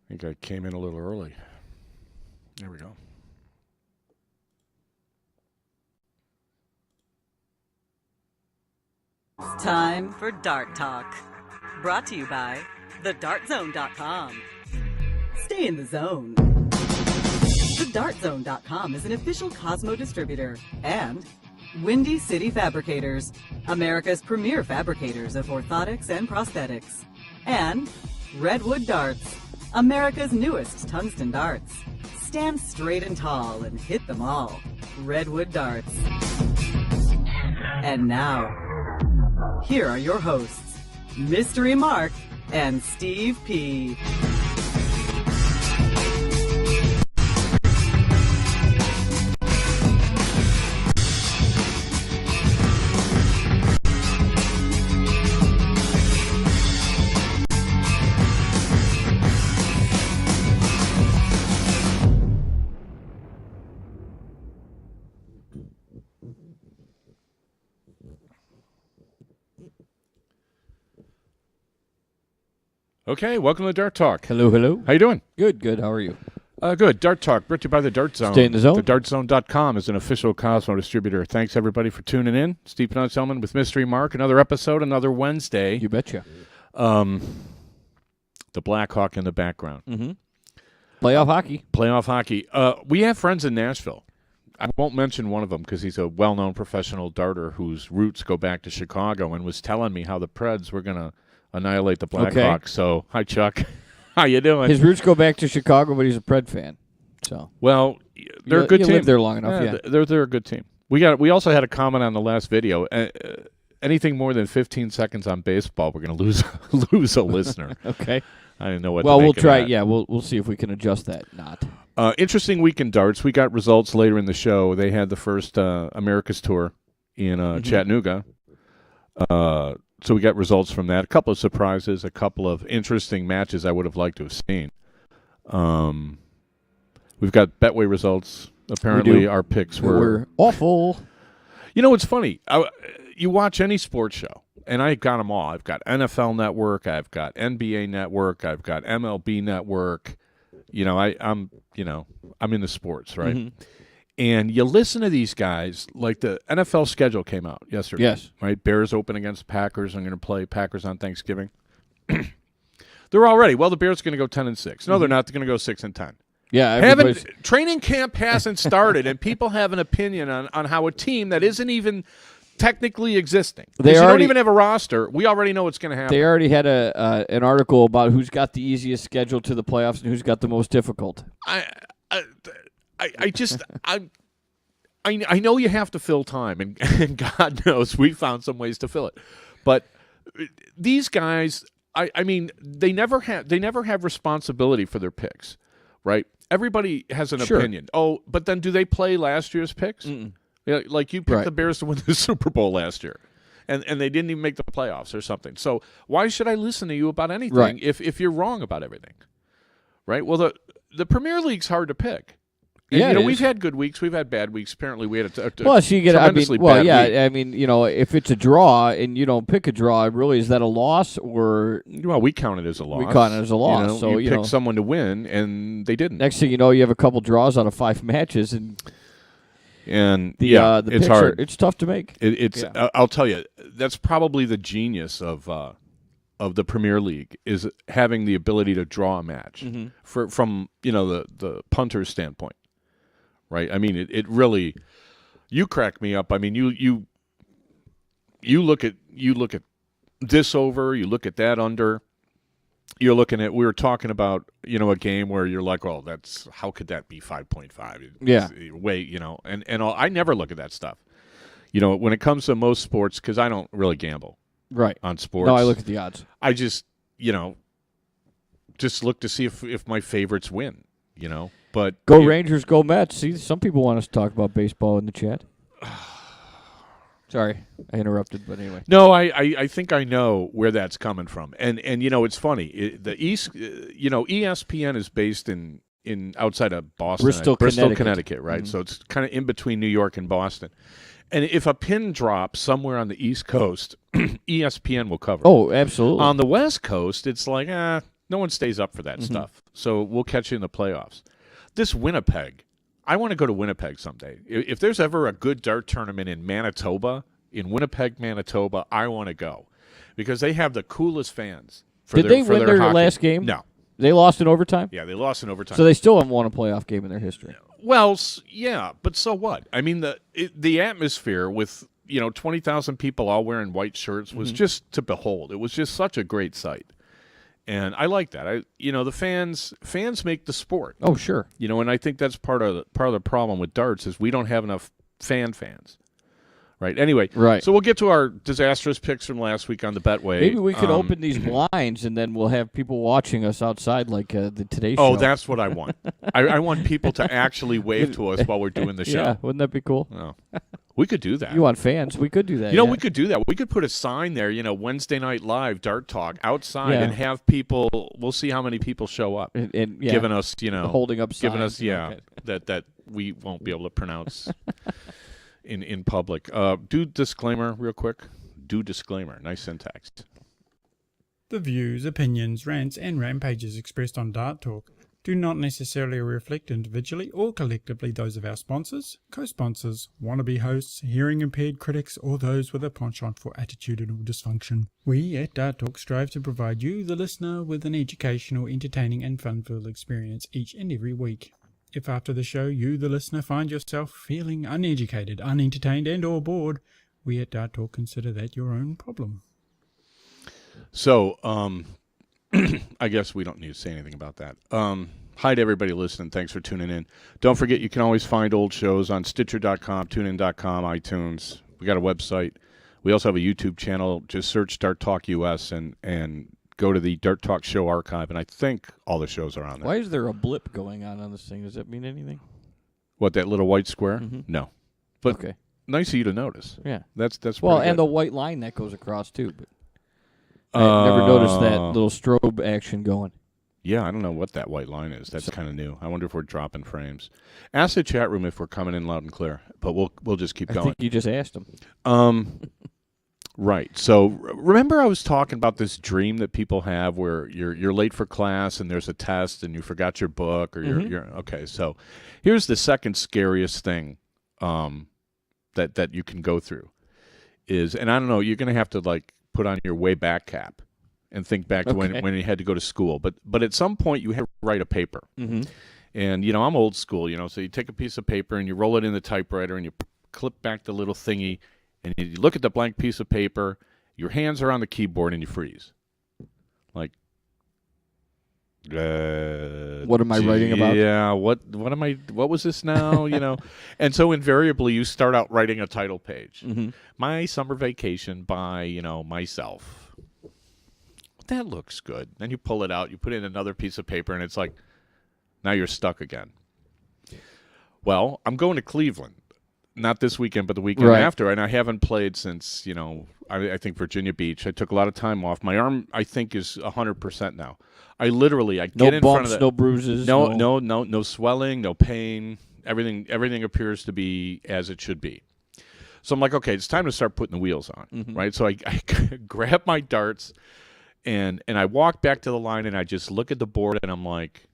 I think I came in a little early. There we go. It's time for Dart Talk. Brought to you by thedartzone.com. Stay in the zone. Thedartzone.com is an official Cosmo distributor and Windy City Fabricators, America's premier fabricators of orthotics and prosthetics. And Redwood Darts, America's newest tungsten darts. Stand straight and tall and hit them all. Redwood Darts. And now, here are your hosts, Mystery Mark and Steve P. Okay, welcome to Dart Talk. Hello, hello. How you doing? Good, good. How are you? Good. Dart Talk, brought to you by the Dart Zone. Stay in the zone. TheDartZone.com is an official Cosmo distributor. Thanks, everybody, for tuning in. Steve Selman with Mystery Mark. Another episode, another Wednesday. You betcha. The Black Hawk in the background. Mm-hmm. Playoff hockey. Playoff hockey. We have friends in Nashville. I won't mention one of them because he's a well-known professional darter whose roots go back to Chicago and was telling me how the Preds were going to annihilate the Blackhawks. So, hi, Chuck. How you doing? His roots go back to Chicago, but he's a Pred fan. So, well, they're a good team. Lived there long enough. Yeah. They're a good team. We also had a comment on the last video. Anything more than 15 seconds on baseball, we're going to lose a listener. Okay. I didn't know what. Well, to we'll make try. of that. Yeah, we'll see if we can adjust that. Not. Interesting week in darts. We got results later in the show. They had the first America's Tour in Chattanooga. So we got results from that. A couple of surprises, a couple of interesting matches I would have liked to have seen. We've got Betway results. Apparently our picks were awful. You know, it's funny. You watch any sports show, and I got them all. I've got NFL Network. I've got NBA Network. I've got MLB Network. You know, I'm in the sports, right? Mm-hmm. And you listen to these guys, like the NFL schedule came out yesterday. Yes. Right? Bears open against Packers. I'm going to play Packers on Thanksgiving. They're already, the Bears are going to go 10-6. No, they're not. They're going to go 6-10. Yeah. Training camp hasn't started, and people have an opinion on how a team that isn't even technically existing. They don't even have a roster. We already know what's going to happen. They already had an article about who's got the easiest schedule to the playoffs and who's got the most difficult. I know you have to fill time, and God knows we found some ways to fill it. But these guys, I mean, they never have responsibility for their picks, right? Everybody has an opinion. Oh, but then do they play last year's picks? Mm-mm. Yeah, like you picked the Bears to win the Super Bowl last year, and they didn't even make the playoffs or something. So why should I listen to you about anything if you're wrong about everything, right? Well, the Premier League's hard to pick. And, we've had good weeks, we've had bad weeks. Apparently, we had a tremendously bad week. I mean, if it's a draw and you don't pick a draw, really, is that a loss or? Well, we count it as a loss. We count it as a loss. You picked someone to win, and they didn't. Next thing you know, you have a couple draws out of 5 matches, and the it's hard. It's tough to make. I'll tell you, that's probably the genius of the Premier League is having the ability to draw a match from the punter's standpoint. Right, I mean, it really. You crack me up. I mean, you look at this over. You look at that under. You're looking at. We were talking about a game where you're like, oh, that's how could that be 5.5? Yeah, wait, and I never look at that stuff. When it comes to most sports, because I don't really gamble. Right on sports. No, I look at the odds. I just look to see if my favorites win. But go Rangers, go Mets. See, some people want us to talk about baseball in the chat. Sorry, I interrupted, but anyway. No, I think I know where that's coming from, and it's funny. The East, ESPN is based in outside of Boston, Bristol, Connecticut, right? Mm-hmm. So it's kind of in between New York and Boston. And if a pin drops somewhere on the East Coast, ESPN will cover it. Oh, absolutely. On the West Coast, it's like, No one stays up for that stuff. So we'll catch you in the playoffs. This Winnipeg, I want to go to Winnipeg someday. If there's ever a good dart tournament in Manitoba, in Winnipeg, Manitoba, I want to go because they have the coolest fans. Did they win their hockey. last game? No. They lost in overtime? Yeah, they lost in overtime. So they still haven't won a playoff game in their history. Well, yeah, but so what? I mean, the atmosphere with 20,000 people all wearing white shirts was just to behold. It was just such a great sight. And I like that. The fans make the sport. Oh, sure. And I think that's part of the problem with darts is we don't have enough fans. Right. Anyway, right. So we'll get to our disastrous picks from last week on the Betway. Maybe we could open these blinds and then we'll have people watching us outside like the Today Show. Oh, that's what I want. I want people to actually wave to us while we're doing the show. Yeah, wouldn't that be cool? Oh. We could do that. You want fans? We could do that. We could do that. We could put a sign there, Wednesday Night Live, Dart Talk, outside and have people, we'll see how many people show up. And giving us, holding up signs. Giving us, that we won't be able to pronounce in public. Do disclaimer real quick. Do disclaimer. Nice syntax. The views, opinions, rants, and rampages expressed on Dart Talk do not necessarily reflect individually or collectively those of our sponsors, co-sponsors, wannabe hosts, hearing-impaired critics, or those with a penchant for attitudinal dysfunction. We at Dart Talk strive to provide you, the listener, with an educational, entertaining, and fun-filled experience each and every week. If after the show you, the listener, find yourself feeling uneducated, unentertained, and or bored, we at Dart Talk consider that your own problem. So, I guess we don't need to say anything about that. Hi to everybody listening. Thanks for tuning in. Don't forget, you can always find old shows on Stitcher.com, TuneIn.com, iTunes. We got a website. We also have a YouTube channel. Just search Dart Talk US and go to the Dart Talk Show archive, and I think all the shows are on there. Why is there a blip going on this thing? Does that mean anything? What, that little white square? No. But okay. Nice of you to notice. Yeah. That's well, pretty and good. the white line that goes across, too. But I never noticed that little strobe action going. Yeah, I don't know what that white line is. That's kind of new. I wonder if we're dropping frames. Ask the chat room if we're coming in loud and clear, but we'll just keep going. I think you just asked them. Right. So remember I was talking about this dream that people have where you're late for class and there's a test and you forgot your book or you're okay. So here's the second scariest thing that you can go through is, and I don't know, you're going to have to put on your way back cap and think back to when you had to go to school. But at some point you have to write a paper. Mm-hmm. And, I'm old school, so you take a piece of paper and you roll it in the typewriter and you clip back the little thingy and you look at the blank piece of paper, your hands are on the keyboard and you freeze. What am I writing about? Yeah, what was this now, And so invariably you start out writing a title page. Mm-hmm. My summer vacation by, myself. That looks good. Then you pull it out, you put in another piece of paper, and it's like, now you're stuck again. Well, I'm going to Cleveland. Not this weekend, but the weekend after, and I haven't played since, I think Virginia Beach. I took a lot of time off. My arm, I think, is 100% now. I get in front of the... No bruises. No swelling, no pain. Everything appears to be as it should be. So I'm like, okay, it's time to start putting the wheels on, right? So I grab my darts, and I walk back to the line, and I just look at the board, and I'm like,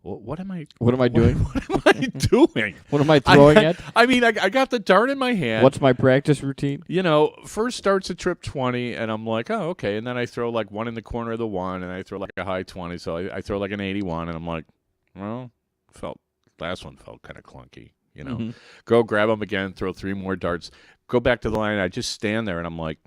what am I doing? What am I doing? What am I throwing at? I mean, I got the dart in my hand. What's my practice routine? First starts a trip 20, and I'm like, oh, okay. And then I throw one in the corner of the one, and I throw a high 20. So I throw an 81, and I'm like, well, last one felt kind of clunky, Mm-hmm. Go grab them again, throw 3 more darts, go back to the line. I just stand there, and I'm like,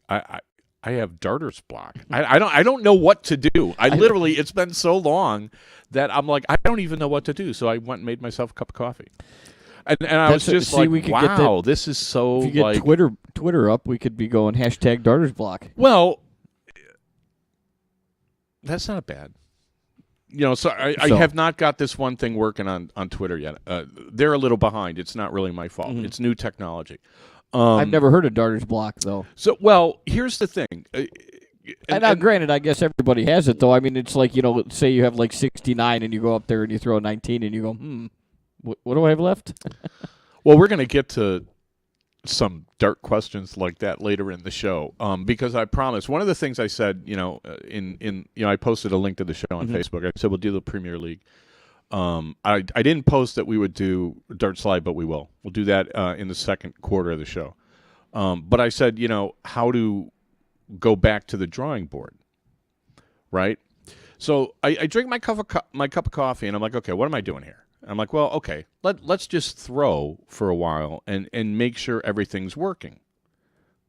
I have darter's block. I don't know what to do. It's been so long that I'm like, I don't even know what to do. So I went and made myself a cup of coffee. And I was just wow, this is so if you get Twitter up, we could be going #darters block. Well, that's not bad. So I have not got this one thing working on Twitter yet. They're a little behind. It's not really my fault. Mm-hmm. It's new technology. I've never heard of darter's block, though. So, well, here's the thing. And granted, I guess everybody has it, though. I mean, it's like, say you have 69 and you go up there and you throw a 19 and you go, what do I have left? Well, we're going to get to some dart questions like that later in the show, because I promised. One of the things I said, I posted a link to the show on Facebook. I said we'll do the Premier League. I didn't post that we would do Dart Slide, but we will. We'll do that in the second quarter of the show. But I said, how to go back to the drawing board, right? So I drink my cup of coffee, and I'm like, okay, what am I doing here? And I'm like, well, okay, let's just throw for a while and make sure everything's working,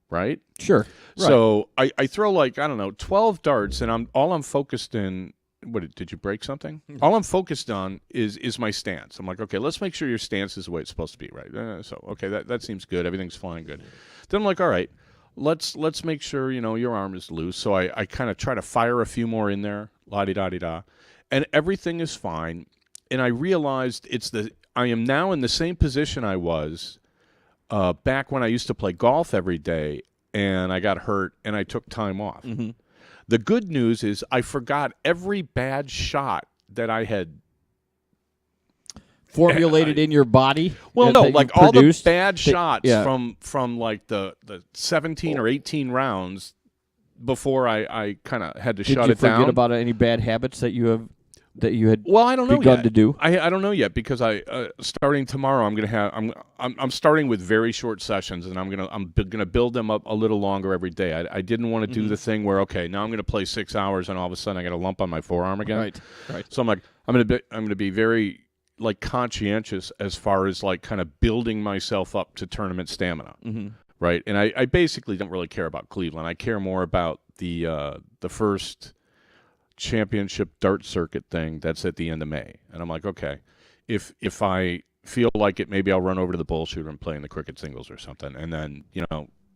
right? Sure. Right. So I throw 12 darts, and I'm focused in. What did you break something? All I'm focused on is my stance. I'm like, okay, let's make sure your stance is the way it's supposed to be, right? So okay, that seems good. Everything's flying good. Then I'm like, all right, let's make sure your arm is loose. So I kind of try to fire a few more in there, la-di-da-di-da, and everything is fine. And I realized I am now in the same position I was back when I used to play golf every day, and I got hurt and I took time off. Mm-hmm. The good news is I forgot every bad shot that I had formulated in your body. Well, no, like all the bad shots yeah. from like the 17 or 18 rounds before I kind of had to shut it down. Did you forget about any bad habits that you had I don't know begun yet. to do? I don't know yet, because starting tomorrow I'm starting with very short sessions, and I'm gonna build them up a little longer every day. I didn't want to do the thing where, okay, now I'm gonna play 6 hours and all of a sudden I got a lump on my forearm again. Right. So I'm gonna be very conscientious as far as kind of building myself up to tournament stamina. Mm-hmm. Right. And I basically don't really care about Cleveland. I care more about the first championship dart circuit thing that's at the end of May. And I'm like, okay, if I feel like it, maybe I'll run over to the bull shooter and play in the cricket singles or something. And then,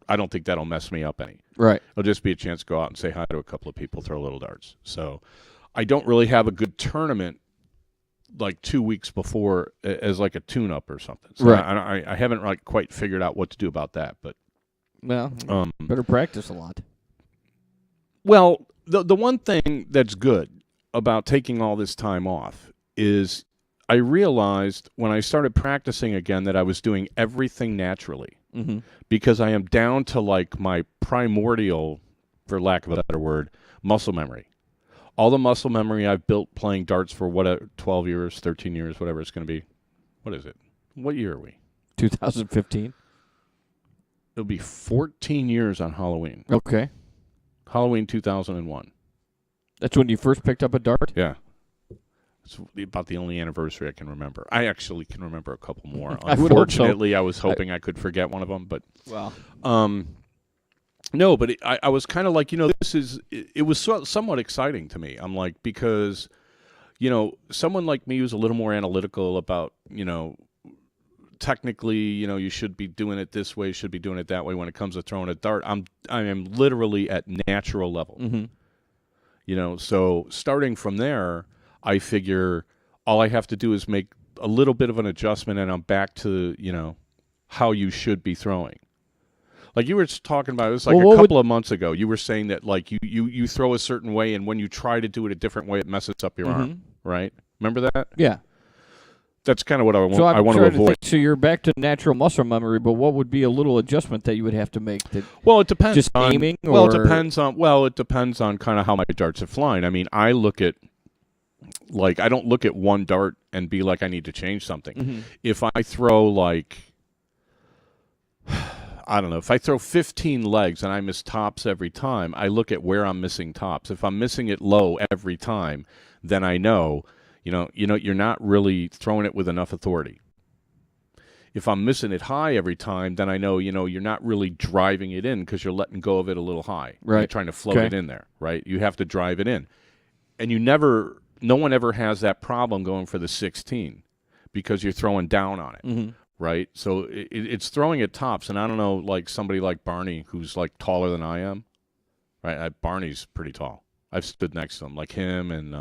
I don't think that'll mess me up any. Right. It'll just be a chance to go out and say hi to a couple of people, throw little darts. So I don't really have a good tournament 2 weeks before as a tune-up or something. So right. I haven't quite figured out what to do about that. But better practice a lot. Well, the one thing that's good about taking all this time off is I realized when I started practicing again that I was doing everything naturally, because I am down to my primordial, for lack of a better word, muscle memory. All the muscle memory I've built playing darts for 12 years, 13 years, whatever it's going to be. What is it? What year are we? 2015. It'll be 14 years on Halloween. Okay. Halloween 2001. That's when you first picked up a dart? Yeah. It's about the only anniversary I can remember. I actually can remember a couple more. I would hope so. Unfortunately, I was hoping I could forget one of them, but well, no, but I was kind of it was somewhat exciting to me. I'm like, because someone like me who's a little more analytical about technically, you should be doing it this way, should be doing it that way when it comes to throwing a dart. I am literally at natural level. Mm-hmm. So starting from there, I figure all I have to do is make a little bit of an adjustment, and I'm back to how you should be throwing. Like you were talking about, it was a couple of months ago. You were saying that you throw a certain way, and when you try to do it a different way, it messes up your arm. Right? Remember that? Yeah. That's kind of what I want. So I want to avoid. So you're back to natural muscle memory, but what would be a little adjustment that you would have to make? Well, it depends. Just on aiming. Well, it depends on kind of how my darts are flying. I mean, I look at I don't look at one dart and be like I need to change something. Mm-hmm. If I throw I don't know, if I throw 15 legs and I miss tops every time, I look at where I'm missing tops. If I'm missing it low every time, then I know. You're not really throwing it with enough authority. If I'm missing it high every time, then I know, you're not really driving it in because you're letting go of it a little high. Right. You're trying to float it in there, right? You have to drive it in. And no one ever has that problem going for the 16 because you're throwing down on it, mm-hmm. right? So it's throwing at tops. And I don't know, somebody like Barney who's taller than I am, right? Barney's pretty tall. I've stood next to him, like him and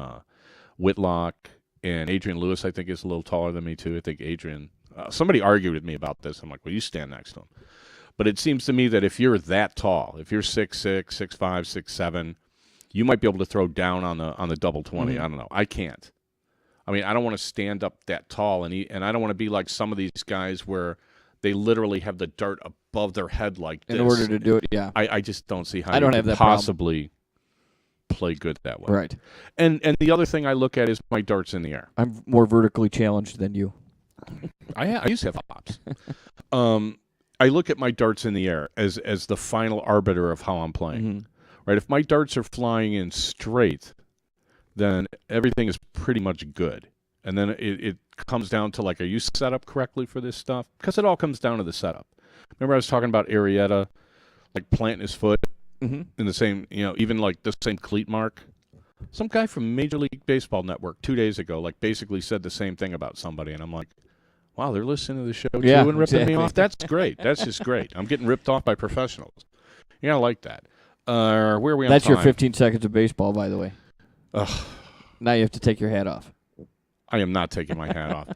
Whitlock, and Adrian Lewis, I think, is a little taller than me, too. I think Adrian, somebody argued with me about this. I'm like, well, you stand next to him. But it seems to me that if you're that tall, if you're 6'6", 6'5", 6'7", you might be able to throw down on the double 20. Mm-hmm. I don't know. I can't. I mean, I don't want to stand up that tall, and I don't want to be like some of these guys where they literally have the dart above their head like this in order to do it. Yeah, I just don't see how I don't you have could that problem. possibly play good that way. right. And the other thing I look at is my darts in the air. I'm more vertically challenged than you. I used to have hops. I look at my darts in the air as the final arbiter of how I'm playing. Mm-hmm. Right? If my darts are flying in straight, then everything is pretty much good. And then it comes down to, like, are you set up correctly for this stuff? Because it all comes down to the setup. Remember I was talking about Arrieta, like planting his foot in the same, even like the same cleat mark? Some guy from Major League Baseball Network 2 days ago, like, basically said the same thing about somebody. And I'm like, wow, they're listening to the show too and ripping me off? That's great. That's just great. I'm getting ripped off by professionals. I like that. Where are we on That's time? your 15 seconds of baseball, by the way. Ugh. Now you have to take your hat off. I am not taking my hat off.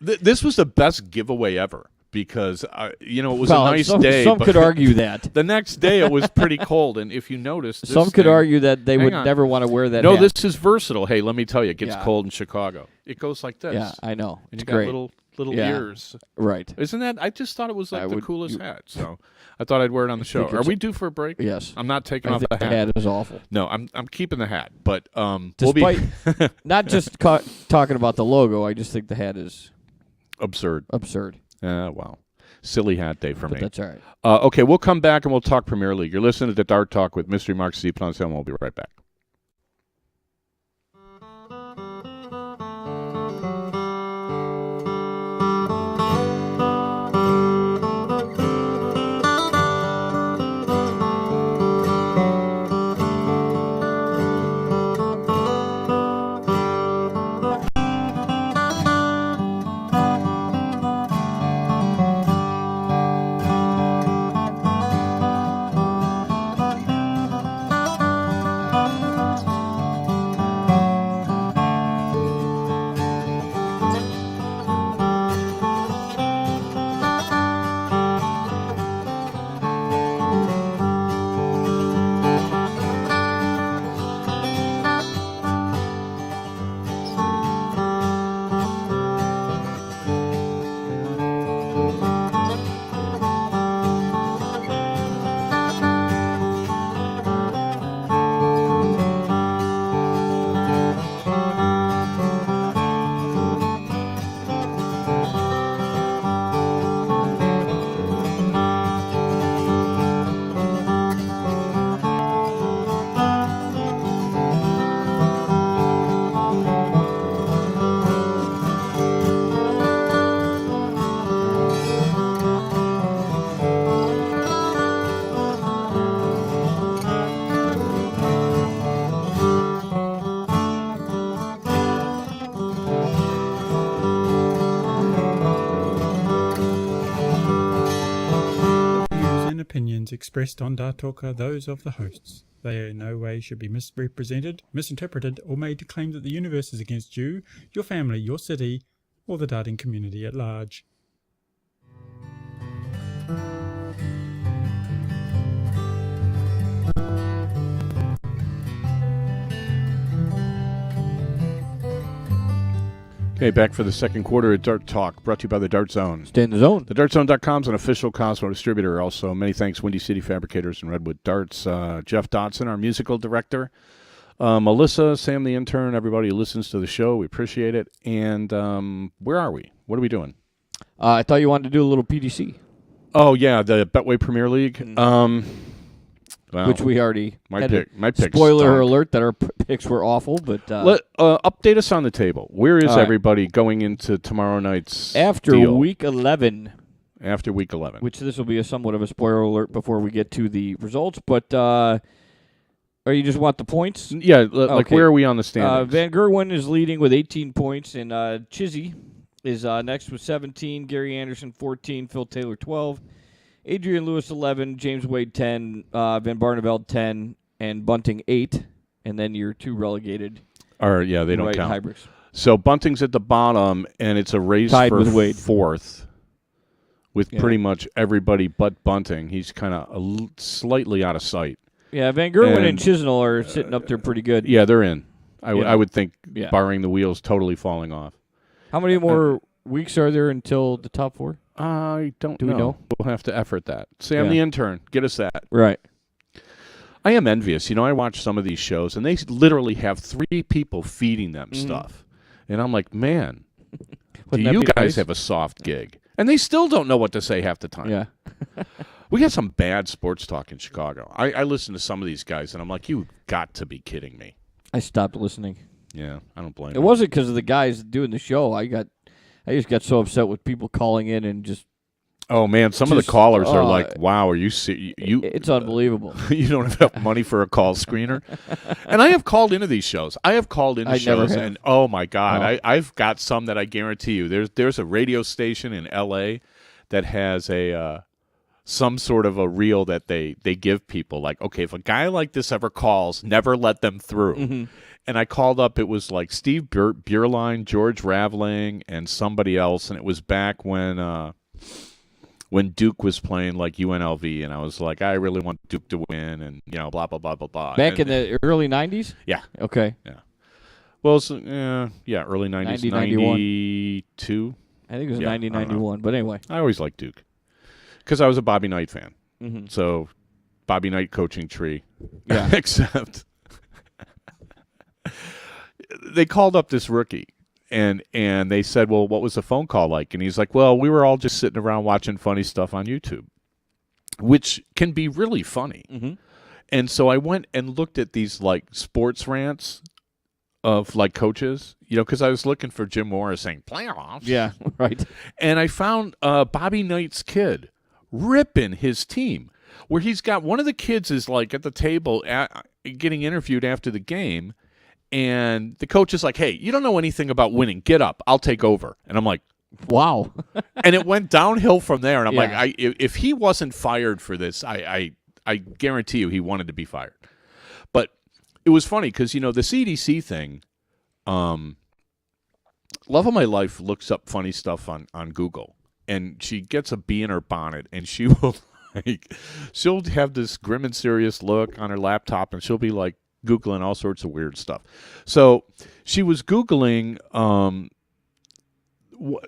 This was the best giveaway ever because, it was a nice day. Some but could argue that. The next day it was pretty cold, and if you notice, Some could argue that they would never want to wear that No, hat. this is versatile. Hey, let me tell you, it gets cold in Chicago. It goes like this. Yeah, I know. And It's you great. got little ears. Right. Isn't that? I just thought it was like the coolest hat, so I thought I'd wear it on the show. Are we due for a break? Yes. I'm not taking I off think the the hat is awful. No, I'm keeping the hat, but we'll Despite be not just talking about the logo, I just think the hat is absurd. Wow. Silly hat day for But me. that's all right. Okay, we'll come back and we'll talk Premier League. You're listening to Dart Talk with Mystery Mark C. Planzel, and we'll be right back. Opinions expressed on Dart Talk are those of the hosts. They in no way should be misrepresented, misinterpreted, or made to claim that the universe is against you, your family, your city, or the darting community at large. Okay, back for the second quarter of Dart Talk, brought to you by the Dart Zone. Stay in the zone. TheDartZone.com is an official Cosmo distributor. Also, many thanks, Windy City Fabricators and Redwood Darts. Jeff Dodson, our musical director. Melissa, Sam the intern, everybody who listens to the show. We appreciate it. And where are we? What are we doing? I thought you wanted to do a little PDC. Oh, yeah, the Betway Premier League. Well, which we already my had pick spoiler stunk. alert that our picks were awful, but update us on the table. Where is all right. everybody going into tomorrow night's after deal? week 11? After week 11. Which this will be somewhat of a spoiler alert before we get to the results, but or you just want the points? Yeah, like Okay. where are we on the standings? Van Gerwen is leading with 18 points, and Chizzy is next with 17, Gary Anderson 14, Phil Taylor 12, Adrian Lewis 11, James Wade 10, Van Barneveld 10, and Bunting 8, and then your two relegated. They don't right count. hybrids. So Bunting's at the bottom, and it's a race Tied for with Wade. fourth with pretty much everybody but Bunting. He's kind of slightly out of sight. Yeah, Van Gerwen and Chisnell are sitting up there pretty good. Yeah, they're in. I would think, Yeah. barring the wheels totally falling off. How many more weeks are there until the top four? I don't Do we know? We'll have to effort that. Sam, Yeah. the intern, get us that. Right. I am envious. You know, I watch some of these shows, and they literally have 3 people feeding them stuff. And I'm like, man, do Wouldn't that you be guys nice? have a soft gig? And they still don't know what to say half the time. Yeah. We got some bad sports talk in Chicago. I listen to some of these guys, and I'm like, you've got to be kidding me. I stopped listening. Yeah, I don't blame It you. wasn't because of the guys doing the show. I just got so upset with people calling in and just. Oh, man, some of the Just, callers are like, wow, are you It's unbelievable. you don't have enough money for a call screener? And I have called into these shows. I have called into I never shows, have. and oh, my God, Oh. I've got some that I guarantee you. There's a radio station in L.A. that has some sort of a reel that they give people. Like, okay, if a guy like this ever calls, never let them through. Mm-hmm. And I called up. It was like Steve Bierlein, George Raveling, and somebody else. And it was back when Duke was playing like UNLV, and I was like, I really want Duke to win, and blah blah blah blah blah. Back and, in the early 90s? yeah, Okay. well, so, early 90s, 90, 91. 92. I think it was Yeah, 90, I don't know. 91. But anyway. I always liked Duke because I was a Bobby Knight fan. Mm-hmm. So Bobby Knight coaching tree, Yeah. except they called up this rookie. And they said, well, what was the phone call like? And he's like, well, we were all just sitting around watching funny stuff on YouTube, which can be really funny. Mm-hmm. And so I went and looked at these like sports rants of like coaches, because I was looking for Jim Morris saying playoffs. Yeah, right. And I found Bobby Knight's kid ripping his team, where he's got one of the kids is like at the table getting interviewed after the game. And the coach is like, hey, you don't know anything about winning. Get up. I'll take over. And I'm like, Wow. and it went downhill from there. And I'm Yeah. like, if he wasn't fired for this, I guarantee you he wanted to be fired. But it was funny because, the CDC thing, Love of My Life looks up funny stuff on Google. And she gets a bee in her bonnet, and she will, she'll have this grim and serious look on her laptop, and she'll be like, Googling all sorts of weird stuff. So she was Googling,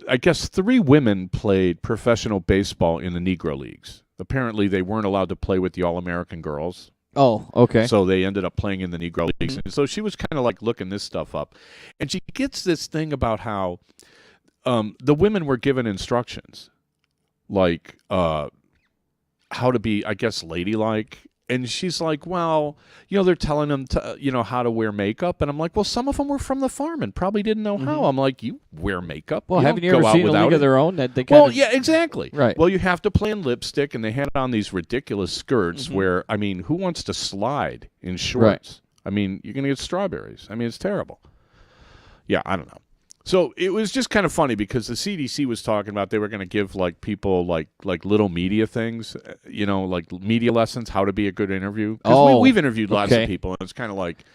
I guess 3 women played professional baseball in the Negro Leagues. Apparently they weren't allowed to play with the All-American girls. Oh, okay. So they ended up playing in the Negro Leagues. And so she was kind of like looking this stuff up. And she gets this thing about how the women were given instructions, like how to be, I guess, ladylike. And she's like, well, they're telling them to, how to wear makeup. And I'm like, well, some of them were from the farm and probably didn't know how. I'm like, you wear makeup. Well, haven't you don't ever go out seen A without League it. of Their Own? That they Well, kind of, yeah, exactly. Right. Well, you have to play in lipstick, and they had on these ridiculous skirts where, I mean, who wants to slide in shorts? I mean, you're going to get strawberries. I mean, it's terrible. Yeah, I don't know. So it was just kind of funny because the CDC was talking about they were going to give like people like little media things, like media lessons, how to be a good interview. Because we've interviewed lots of people, and it's kind of like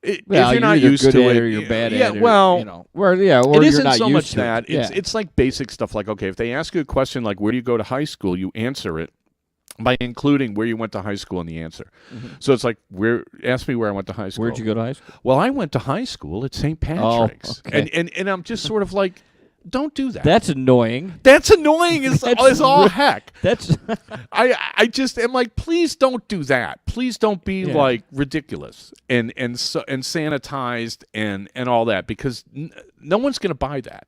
if well, you're not either used good to at it, or you're bad yeah, at it. well, or it you're isn't not so used much to that. it. It's like basic stuff like, okay, if they ask you a question like where do you go to high school, you answer it by including where you went to high school in the answer. So it's like, ask me where I went to high school. Where'd you go to high school? Well, I went to high school at St. Patrick's. okay. And I'm just sort of like, don't do that. That's annoying. That's annoying as all heck. That's I just am like, please don't do that. Please don't be Yeah. like ridiculous and sanitized and all that, because no one's going to buy that.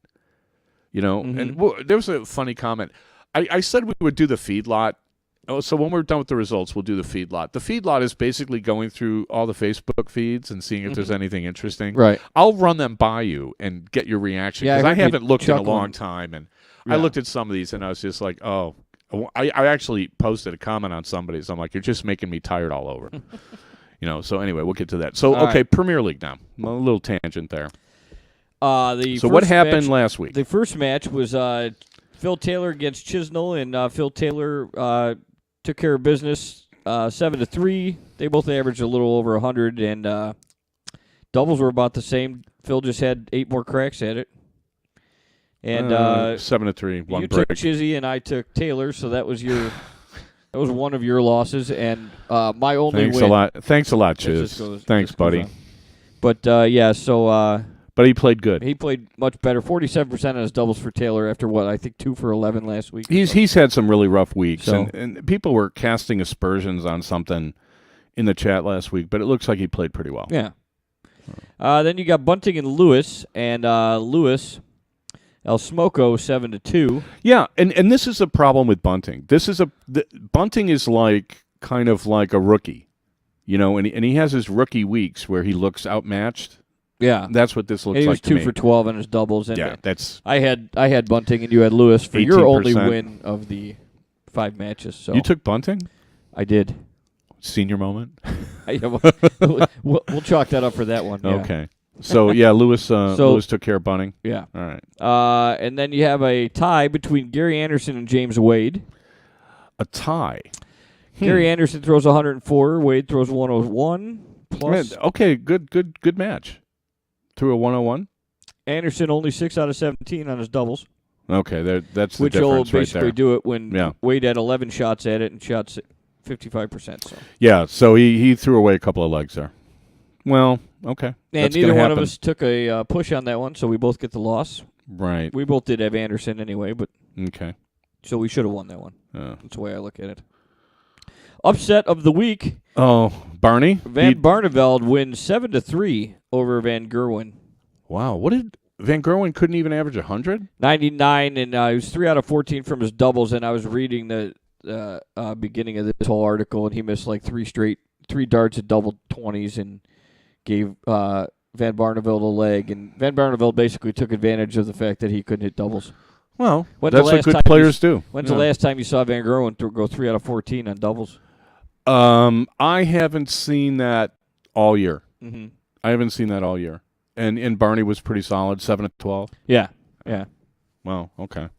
And there was a funny comment. I said we would do the feedlot. Oh, so when we're done with the results, we'll do the feedlot. The feedlot is basically going through all the Facebook feeds and seeing if there's anything interesting. right. I'll run them by you and get your reaction, Yeah, I because I heard you haven't looked in a chuckling. long time. And I Yeah. looked at some of these, and I was just like, oh. I actually posted a comment on somebody's. I'm like, you're just making me tired all over. So anyway, we'll get to that. So, All okay, right. Premier League now. A little tangent there. The So what first happened match- last week? The first match was Phil Taylor against Chisnell, and Phil Taylor took care of business 7-3. They both averaged a little over 100, and doubles were about the same. Phil just had 8 more cracks at it. And 7-3, one you break. took Chizzy, and I took Taylor, so that was one of your losses, and my only Thanks win. a lot. Thanks a lot, That just Chiz. goes- Thanks, just goes buddy. on. But yeah, so But he played good. He played much better. 47% on his doubles for Taylor after what I think 2 for 11 last week. He's had some really rough weeks, So- and people were casting aspersions on something in the chat last week, but it looks like he played pretty well. Yeah. Then you got Bunting and Lewis, and Lewis, El Smoko 7-2. Yeah, and this is a problem with Bunting. Bunting is kind of like a rookie, and he has his rookie weeks where he looks outmatched. Yeah. That's what this looks He like was to 2 me. for 12 on his doubles. And Yeah, that's I had Bunting and you had Lewis for your only 18%. win of the 5 matches. So You took Bunting? I did. Senior moment. We'll chalk that up for that one. Yeah. Okay. So yeah, Lewis took care of Bunting. Yeah. All right. And then you have a tie between Gary Anderson and James Wade. A tie. Gary Anderson throws 104. Wade throws 101 plus. Man, okay, good match. Through a 101. Anderson only 6 out of 17 on his doubles, Okay, that's the which will difference right basically there. do it when Yeah. Wade had 11 shots at it and shot 55%. So. Yeah, so he threw away a couple of legs there. Well, okay. And That's neither gonna one of happen. us took a push on that one, so we both get the loss. Right. We both did have Anderson anyway, but Okay. so we should have won that one. Uh, That's the way I look at it. Upset of the week: oh, Barney? Van Barneveld wins 7-3 over Van Gerwen. Wow, what did Van Gerwen couldn't even average 100? 99, and he was 3 out of 14 from his doubles. And I was reading the beginning of this whole article, and he missed like 3 darts at double 20s and gave Van Barneveld a leg. And Van Barneveld basically took advantage of the fact that he couldn't hit doubles. Well, When's the that's what last good time players do. When's Yeah. the last time you saw Van Gerwen go 3 out of 14 on doubles? I haven't seen that all year. Mm-hmm. I haven't seen that all year. And Barney was pretty solid, 7 of 12. Yeah. Wow, okay.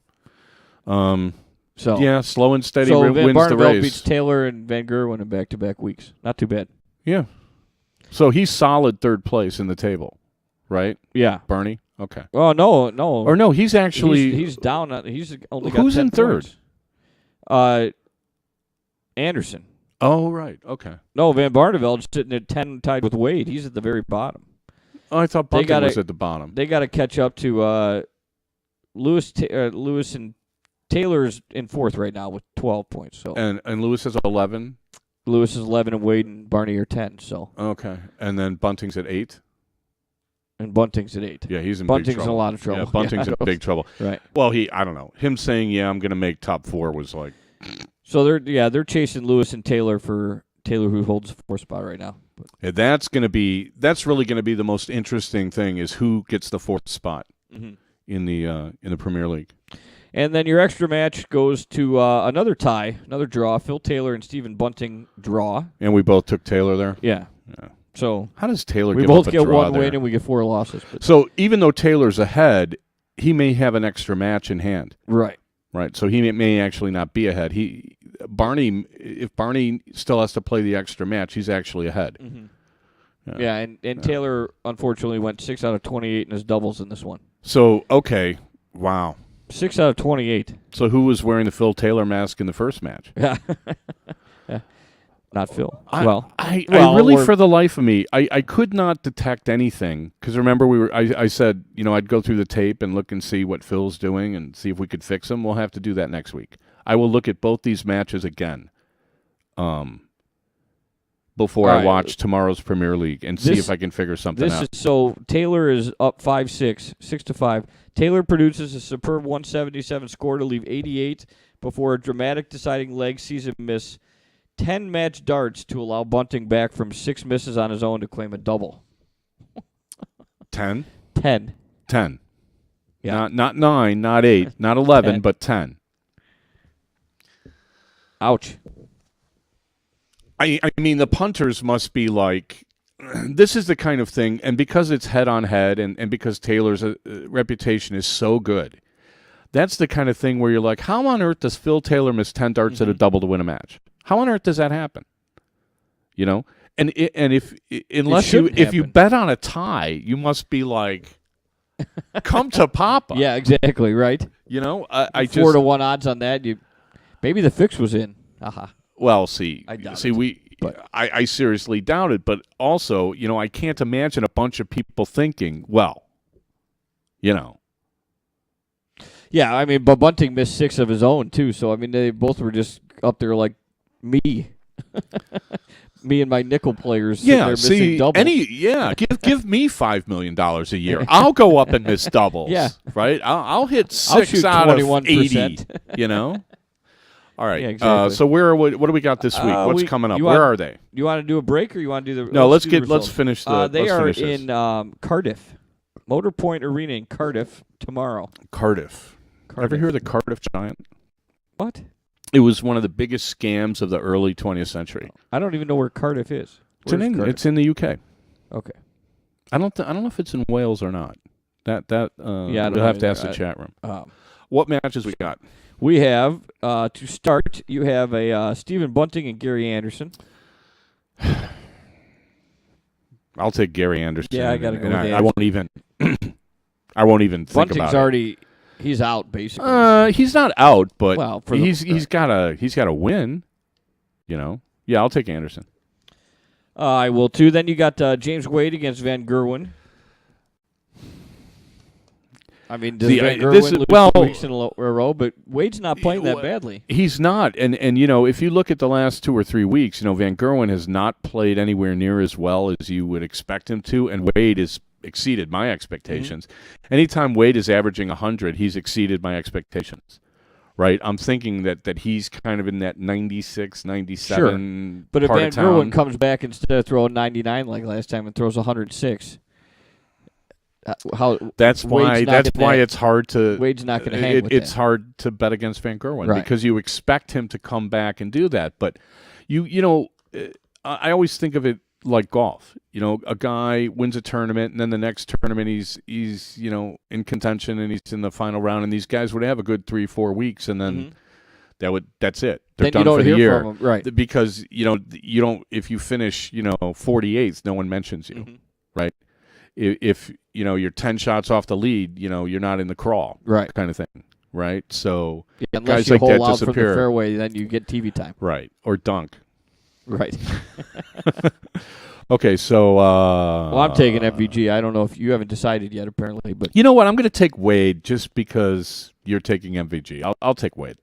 So Yeah, slow and steady Van wins the Barneveld race. beats Taylor and Van Gerwen in back-to-back weeks. Not too bad. Yeah. So he's solid third place in the table, right? Yeah. Barney? Okay. Oh no. Or no, he's actually he's down. He's only got Who's 10 in third? points. Anderson. Oh, right. Okay. No, Van Barneveld's sitting at 10 tied with Wade. He's at the very bottom. Oh, I thought They Bunting gotta- was at the bottom. They got to catch up to Lewis and Taylor's in fourth right now with 12 points. So And Lewis has 11. Lewis is 11 and Wade and Barney are 10. So Okay. And then Bunting's at 8. and Bunting's at 8. Yeah, he's in Bunting's big trouble. in a lot of trouble. Yeah, Bunting's in big trouble. Right. Well, I don't know. Him saying, "Yeah, I'm going to make top 4" was like, So they're chasing Lewis and Taylor for Taylor, who holds the 4th spot right now. But yeah, that's really going to be the most interesting thing is who gets the 4th spot in the Premier League. And then your extra match goes to another tie, another draw. Phil Taylor and Stephen Bunting draw. And we both took Taylor there. Yeah. Yeah. So How does Taylor we give both up a get draw one there? win and we get 4 losses. But So even though Taylor's ahead, he may have an extra match in hand. right. Right. So he may actually not be ahead. If Barney still has to play the extra match, he's actually ahead. Yeah, and Taylor unfortunately went 6 out of 28 in his doubles in this one. So, okay. Wow. 6 out of 28. So who was wearing the Phil Taylor mask in the first match? Yeah. Not Phil. I well, really, or- for the life of me, I could not detect anything. Because remember, I said, I'd go through the tape and look and see what Phil's doing and see if we could fix him. We'll have to do that next week. I will look at both these matches again before All I right. watch tomorrow's Premier League and see if I can figure something This out. is so Taylor is up 5-6, 6-5. Taylor produces a superb 177 score to leave 88 before a dramatic deciding leg sees him miss 10 match darts to allow Bunting back from 6 misses on his own to claim a double. 10? 10. 10. Yeah. Not 9, not 8, not 11, 10. but 10. Ouch. I mean, the punters must be like, this is the kind of thing, and because it's head-on-head and because Taylor's reputation is so good, that's the kind of thing where you're like, how on earth does Phil Taylor miss 10 darts at a double to win a match? How on earth does that happen? And if you happen. bet on a tie, you must be like, come to Papa. Yeah, exactly, right? I 4 to 1 odds on that. Maybe the fix was in. Haha. Well, see, I doubt I seriously doubt it, but also, I can't imagine a bunch of people thinking, well, You know. Yeah, I mean, but Bunting missed 6 of his own, too. So, I mean, they both were just up there like me. Me and my nickel players. Yeah, missing doubles. give me $5 million a year. I'll go up and miss doubles. Yeah. Right? I'll hit 6 I'll shoot out 21%. of 80, you know? All right. Yeah, exactly. So what do we got this week? What's coming up? Where are they? You want to do a break or you want to do the No, let's results? finish the They let's are finish this. in Cardiff. Motor Point Arena in Cardiff tomorrow. Cardiff. Ever hear of the Cardiff Giant? What? It was one of the biggest scams of the early 20th century. I don't even know where Cardiff is. It's in England. It's in the UK. Okay. I don't know if it's in Wales or not. We'll don't have to know. ask the chat room. Um, What matches we got? We have, to start, you have a Stephen Bunting and Gary Anderson. I'll take Gary Anderson. Yeah, I gotta go and with I won't even. I won't even think Bunting's about already, he's out, basically. it. He's not out, but Well, he's got to win. You know. Yeah, I'll take Anderson. I will, too. Then you got James Wade against Van Gerwen. I mean, does Van Gerwen lose 2 weeks in a row? But Wade's not playing that badly. He's not, and you know, if you look at the last 2 or 3 weeks, you know, Van Gerwen has not played anywhere near as well as you would expect him to, and Wade has exceeded my expectations. Mm-hmm. Anytime Wade is averaging 100, he's exceeded my expectations. Right? I'm thinking that he's kind of in that 96, 97 sure. But if part Van of town. Gerwen comes back instead of throwing 99 like last time and throws 106, that's why it's hard to Wade's not going to hang with it's that. hard to bet against Van Gerwen right. because you expect him to come back and do that. But you know, I always think of it like golf. You know, a guy wins a tournament and then the next tournament he's you know in contention and he's in the final round, and these guys would have a good 3-4 weeks and then that's it. They're then done you don't for the hear year. from them. Right. Because you know you don't, if you finish 48th, no one mentions you. Right? If you know you're 10 shots off the lead, you know you're not in the crawl, right? Kind of thing, right? So unless guys you like hole that out from the disappear. fairway, then you get TV time, right? Or dunk, right? Okay, so well, I'm taking FVG. I don't know if you haven't decided yet, apparently, but you know what? I'm going to take Wade just because you're taking MVG. I'll take Wade.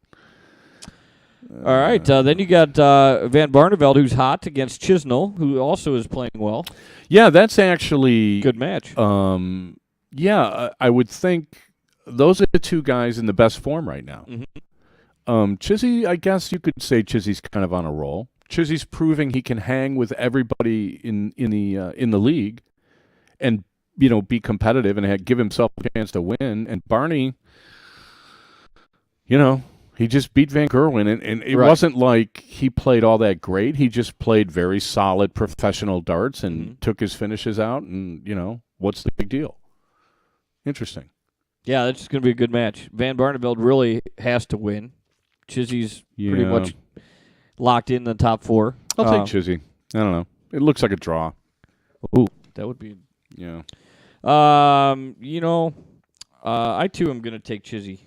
All right. Then you got Van Barneveld, who's hot, against Chisnell, who also is playing well. Yeah, that's actually good match. Yeah, I would think those are the two guys in the best form right now. Chizzy, I guess you could say Chizzy's kind of on a roll. Chizzy's proving he can hang with everybody in the league, and you know be competitive and give himself a chance to win. And Barney, you know. He just beat Van Gerwen, and it wasn't like he played all that great. He just played very solid professional darts and took his finishes out, and, you know, what's the big deal? Interesting. Yeah, that's going to be a good match. Van Barneveld really has to win. Chizzy's pretty much locked in the top 4. I'll take Chizzy. I don't know. It looks like a draw. Ooh, that would be... Yeah. You know, I, too, am going to take Chizzy.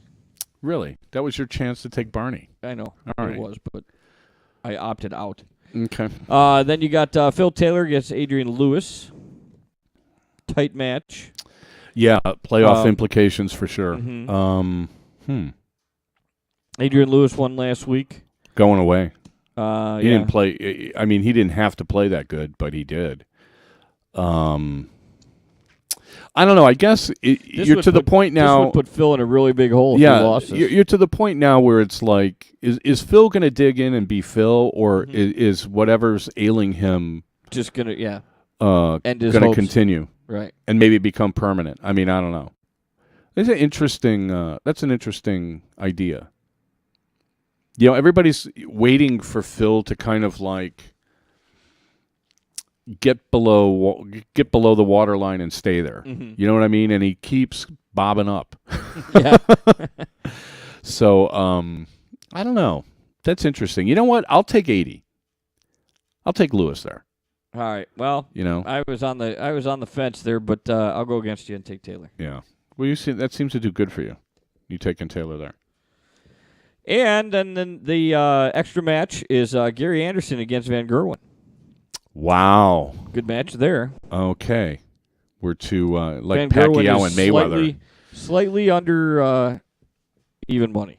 Really? That was your chance to take Barney. I know. All it right. was, but I opted out. Okay. Then you got Phil Taylor against Adrian Lewis. Tight match. Yeah, playoff implications for sure. Adrian Lewis won last week. Going away. He yeah. didn't play. I mean, he didn't have to play that good, but he did. I don't know. I guess you're to the point now. This would put Phil in a really big hole if he loses. You're to the point now where it's like, is Phil going to dig in and be Phil, or is whatever's ailing him just going to, going to continue? Right. And maybe become permanent. I mean, I don't know. That's an interesting idea. You know, everybody's waiting for Phil to kind of like get below the waterline and stay there. You know what I mean? And he keeps bobbing up. Yeah. So, I don't know. That's interesting. You know what? I'll take 80. I'll take Lewis there. All right. Well, you know, I was on the fence there, but I'll go against you and take Taylor. Yeah. Well, you see, that seems to do good for you. You taking Taylor there. And then the extra match is Gary Anderson against Van Gerwen. Wow. Good match there. Okay. We're to like Van Pacquiao Gerwen and Mayweather. Slightly under even money.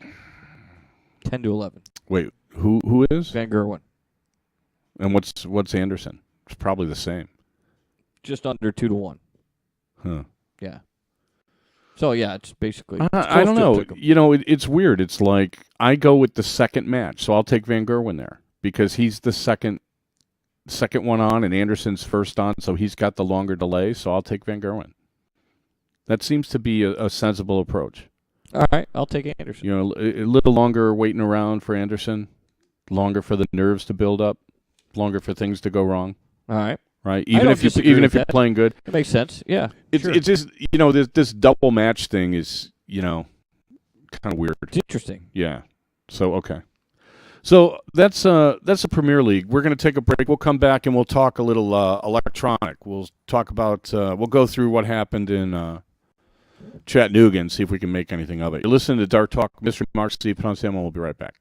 10 to 11. Wait, who is? Van Gerwen. And what's Anderson? It's probably the same. Just under 2 to 1. Huh. Yeah. So, yeah, it's basically. I don't know. It's weird. It's like I go with the second match, so I'll take Van Gerwen there because he's the second one on, and Anderson's first on, so he's got the longer delay. So I'll take Van Gerwen. That seems to be a sensible approach. All right, I'll take Anderson. A little longer waiting around for Anderson, longer for the nerves to build up, longer for things to go wrong. All right. Right, even if you're playing good, it makes sense. Yeah, it's just this double match thing is kind of weird. It's interesting. Yeah. So okay. So that's a Premier League. We're going to take a break. We'll come back and we'll talk a little electronic. We'll talk about we'll go through what happened in Chattanooga and see if we can make anything of it. You're listening to Dart Talk, Mr. Mark Steve Ponce. We'll be right back.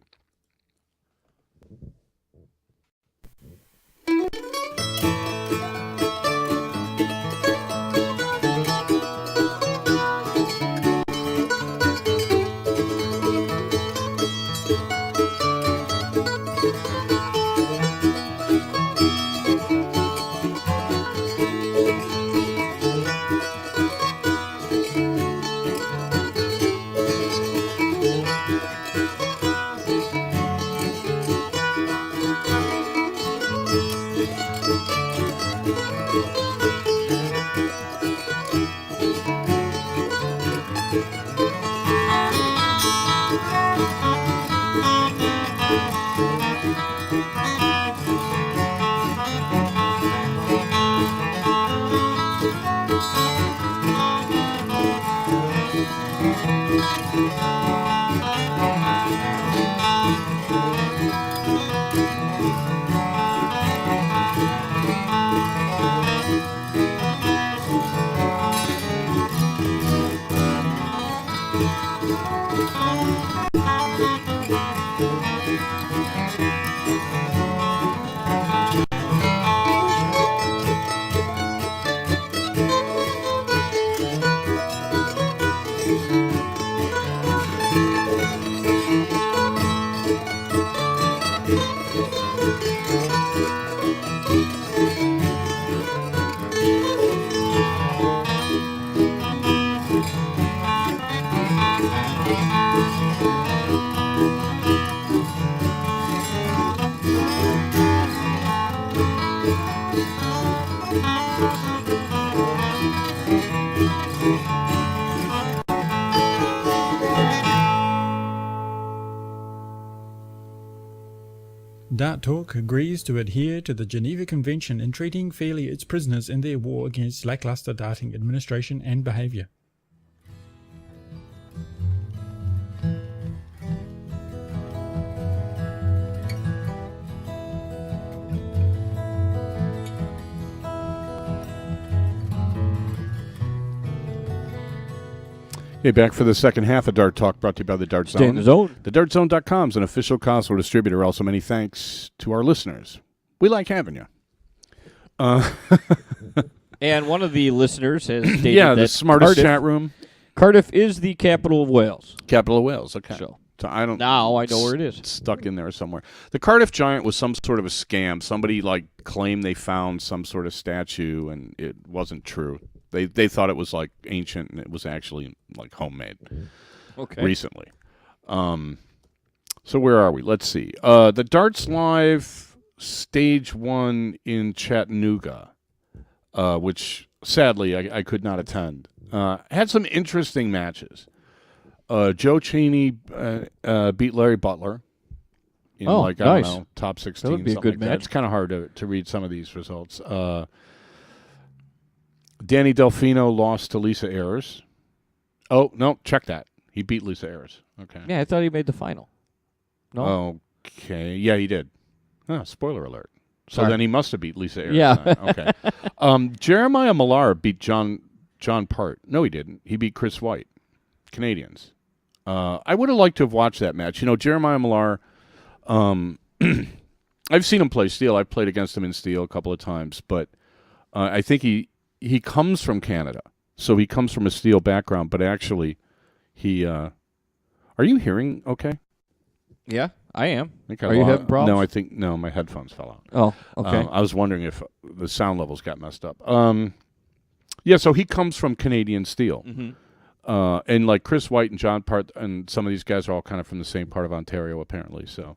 Dart Talk agrees to adhere to the Geneva Convention in treating fairly its prisoners in their war against lackluster darting administration and behaviour. Hey, back for the second half of Dart Talk, brought to you by the Dart Zone. Stay in the zone. TheDartZone.com is an official console distributor. Also, many thanks to our listeners. We like having you. And one of the listeners has stated yeah, that the smartest chat room. Cardiff is the capital of Wales. Capital of Wales, okay. So I don't. now I know where it is. It's stuck in there somewhere. The Cardiff Giant was some sort of a scam. Somebody claimed they found some sort of statue, and it wasn't true. They thought it was ancient, and it was actually homemade. Okay. Recently. So where are we? Let's see. The Darts Live Stage 1 in Chattanooga, which sadly I could not attend, had some interesting matches. Joe Cheney beat Larry Butler in nice. I don't know, top 16. That would be a good that. match. It's kind of hard to read some of these results. Danny Delfino lost to Lisa Ayres. Oh, no, check that. He beat Lisa Ayres. Okay. Yeah, I thought he made the final. No? Okay. Yeah, he did. Oh, spoiler alert. So Sorry. then he must have beat Lisa Ayres. Yeah. then. Okay. Jeremiah Millar beat John Part. No, he didn't. He beat Chris White. Canadians. I would have liked to have watched that match. Jeremiah Millar, I've seen him play steel. I've played against him in steel a couple of times, but I think he comes from Canada. So he comes from a steel background, but actually, he. Are you hearing okay? Yeah, I am. I think I Are you lost- having problems? No, my headphones fell out. Oh, okay. I was wondering if the sound levels got messed up. Yeah, so he comes from Canadian Steel. And like Chris White and John Part and some of these guys are all kind of from the same part of Ontario, apparently. So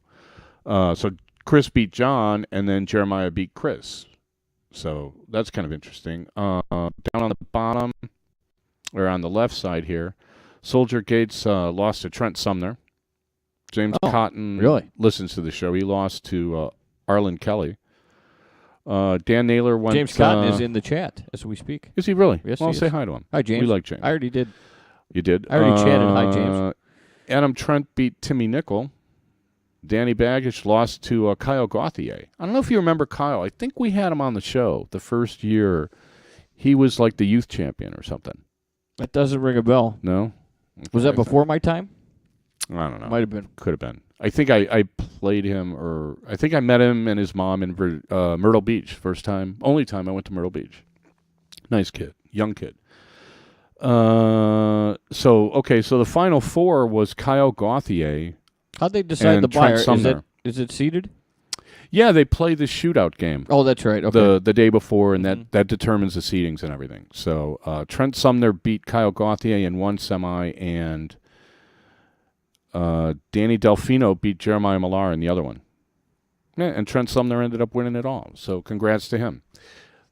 Chris beat John, and then Jeremiah beat Chris. So that's kind of interesting. Down on the bottom, or on the left side here, Soldier Gates lost to Trent Sumner. James Cotton really? listens to the show. He lost to Arlen Kelly. Dan Naylor went. James Cotton is in the chat as we speak. Is he really? Yes, well, he I'll say is. hi to him. Hi, James. We like James. I already did. You did? I already chatted. Hi, James. Adam Trent beat Timmy Nickel. Danny Baggage lost to Kyle Gauthier. I don't know if you remember Kyle. I think we had him on the show the first year. He was like the youth champion or something. That doesn't ring a bell. No? Was that before my time? I don't know. Might have been. Could have been. I think I played him, or I think I met him and his mom in Myrtle Beach. First time, only time I went to Myrtle Beach. Nice kid, young kid. So the final four was Kyle Gauthier. How'd they decide and the buyer? Trent Sumner. Is it seeded? Yeah, they play the shootout game. Oh, that's right. Okay. The day before, and that determines the seedings and everything. So Trent Sumner beat Kyle Gauthier in one semi, and Danny Delfino beat Jeremiah Millar in the other one. Yeah, and Trent Sumner ended up winning it all. So congrats to him.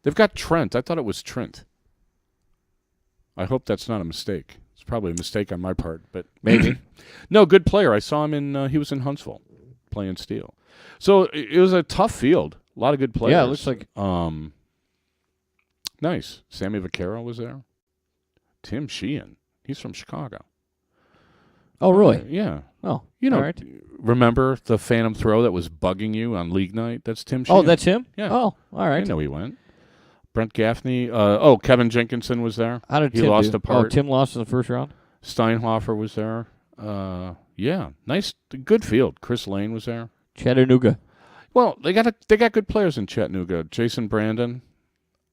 They've got Trent. I thought it was Trent. I hope that's not a mistake. It's probably a mistake on my part, but Maybe. No, good player. I saw him in. He was in Huntsville, playing steel. So it was a tough field. A lot of good players. Yeah, it looks like. Nice. Sammy Vaccaro was there. Tim Sheehan. He's from Chicago. Oh, really? Yeah. Oh, You know, all right. remember the phantom throw that was bugging you on league night? That's Tim Sheehan. Oh, that's him? Yeah. Oh, all I right. know he went. Brent Gaffney. Kevin Jenkinson was there. How did he Tim lost do? a part. Oh, Tim lost in the first round? Steinhofer was there. Yeah, nice, good field. Chris Lane was there. Chattanooga. Well, they got good players in Chattanooga. Jason Brandon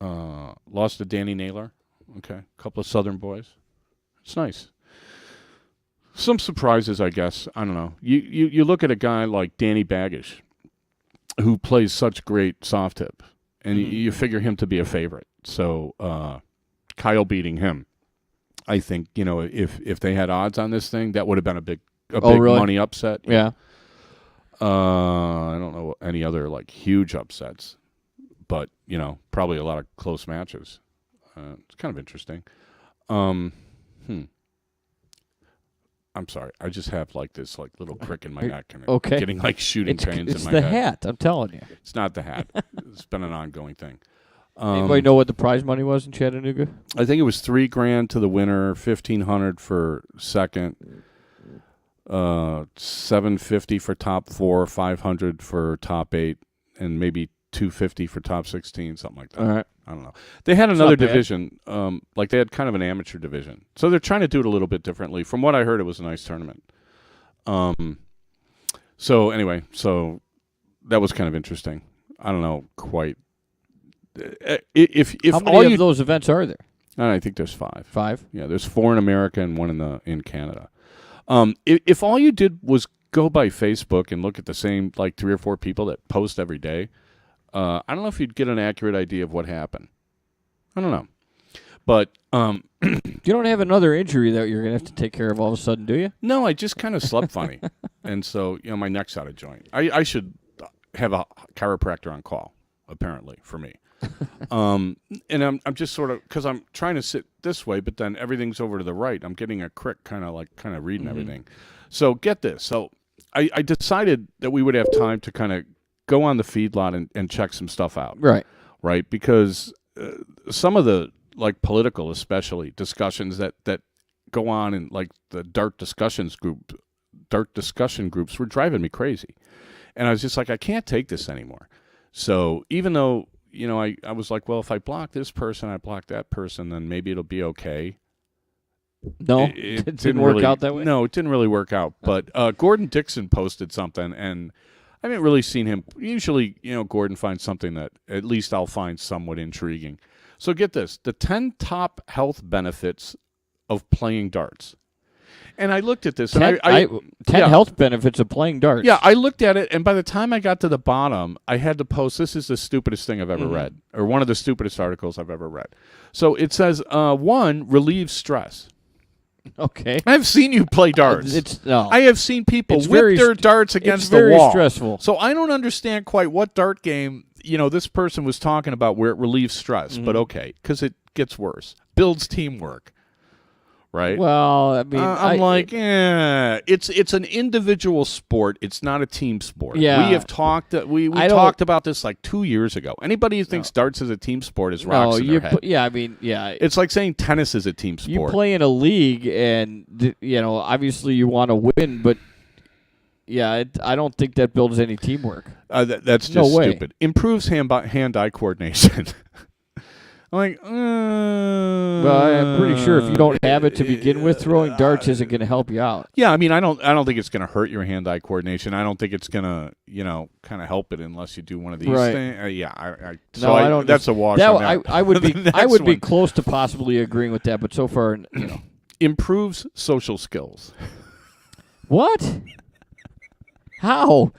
lost to Danny Naylor. Okay, a couple of Southern boys. It's nice. Some surprises, I guess. I don't know. You look at a guy like Danny Baggage, who plays such great soft tip, and you figure him to be a favorite. So Kyle beating him, I think, if they had odds on this thing, that would have been a big really? money upset. Yeah. I don't know any other like huge upsets, but probably a lot of close matches. It's kind of interesting. I'm sorry. I just have like this like little crick in my neck and Okay. getting like shooting pains It's in my the head. hat, I'm telling you. It's not the hat. It's been an ongoing thing. Anybody know what the prize money was in Chattanooga? I think it was $3,000 to the winner, $1,500 for second, $750 for top four, $500 for top eight, and maybe $250 for top 16, something like that. All right. I don't know. They had another not bad. division, like they had kind of an amateur division. So they're trying to do it a little bit differently. From what I heard, it was a nice tournament. So anyway, that was kind of interesting. I don't know quite. If How all many you, of those events are there? I think there's 5. 5? Yeah, there's 4 in America and 1 in Canada. If all you did was go by Facebook and look at the same like 3 or 4 people that post every day, I don't know if you'd get an accurate idea of what happened. I don't know, but You don't have another injury that you're going to have to take care of all of a sudden, do you? no, I just kind of slept funny, and so my neck's out of joint. I should have a chiropractor on call, apparently, for me. And I'm just sort of, because I'm trying to sit this way, but then everything's over to the right. I'm getting a crick, kind of reading everything. So get this. So I decided that we would have time to kind of go on the feedlot and check some stuff out. Right. Because some of the like political, especially discussions that go on in like the dark discussion groups were driving me crazy. And I was just like, I can't take this anymore. So even though, I was like, well, if I block this person, I block that person, then maybe it'll be okay. No, it didn't work really, out that way? No, it didn't really work out. But Gordon Dixon posted something, and I haven't really seen him. Usually, Gordon finds something that at least I'll find somewhat intriguing. So get this, the 10 top health benefits of playing darts. And I looked at this. 10 health benefits of playing darts. Yeah, I looked at it, and by the time I got to the bottom, I had to post, this is the stupidest thing I've ever read, or one of the stupidest articles I've ever read. So it says, 1, relieves stress. Okay. I've seen you play darts. No. I have seen people whip their darts against the wall. It's very stressful. So I don't understand quite what dart game, this person was talking about where it relieves stress, but okay, because it gets worse. Builds teamwork. Right. Well, I mean, it's an individual sport. It's not a team sport. Yeah. We have talked. We talked about this like 2 years ago. Anybody who thinks darts is a team sport is rocks in their head. It's like saying tennis is a team sport. You play in a league, and obviously you want to win, but I don't think that builds any teamwork. That's just stupid. Improves hand-eye coordination. I'm pretty sure if you don't have it to begin with, throwing darts isn't going to help you out. Yeah, I mean, I don't think it's going to hurt your hand-eye coordination. I don't think it's going to, kind of help it unless you do one of these things. I don't. That's a wash. I would be close to possibly agreeing with that, but so far, improves social skills. What? How?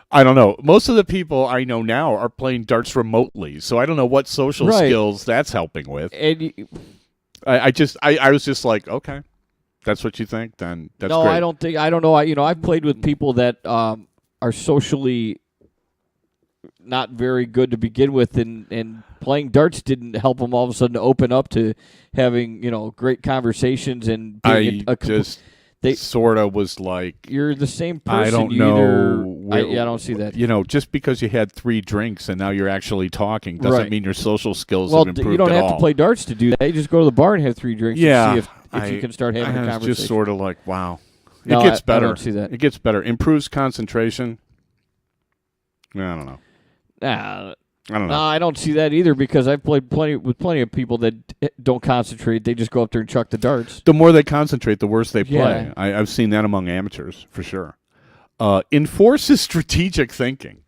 I don't know. Most of the people I know now are playing darts remotely, so I don't know what social skills that's helping with. And I was just like, okay, that's what you think, then that's no, great. I don't know. I've played with people that are socially not very good to begin with, and playing darts didn't help them all of a sudden open up to having great conversations and being sort of was like, you're the same person. I don't know. I don't see that. Just because you had 3 drinks and now you're actually talking doesn't mean your social skills have improved you don't at have to play darts to do that. You just go to the bar and have 3 drinks and see if you can start having a conversation. It's just sort of like, wow. It gets better. I don't see that. It gets better. Improves concentration. I don't know. I don't know. No, I don't see that either because I've played plenty of people that don't concentrate. They just go up there and chuck the darts. The more they concentrate, the worse they play. Yeah. I've seen that among amateurs, for sure. Enforces strategic thinking.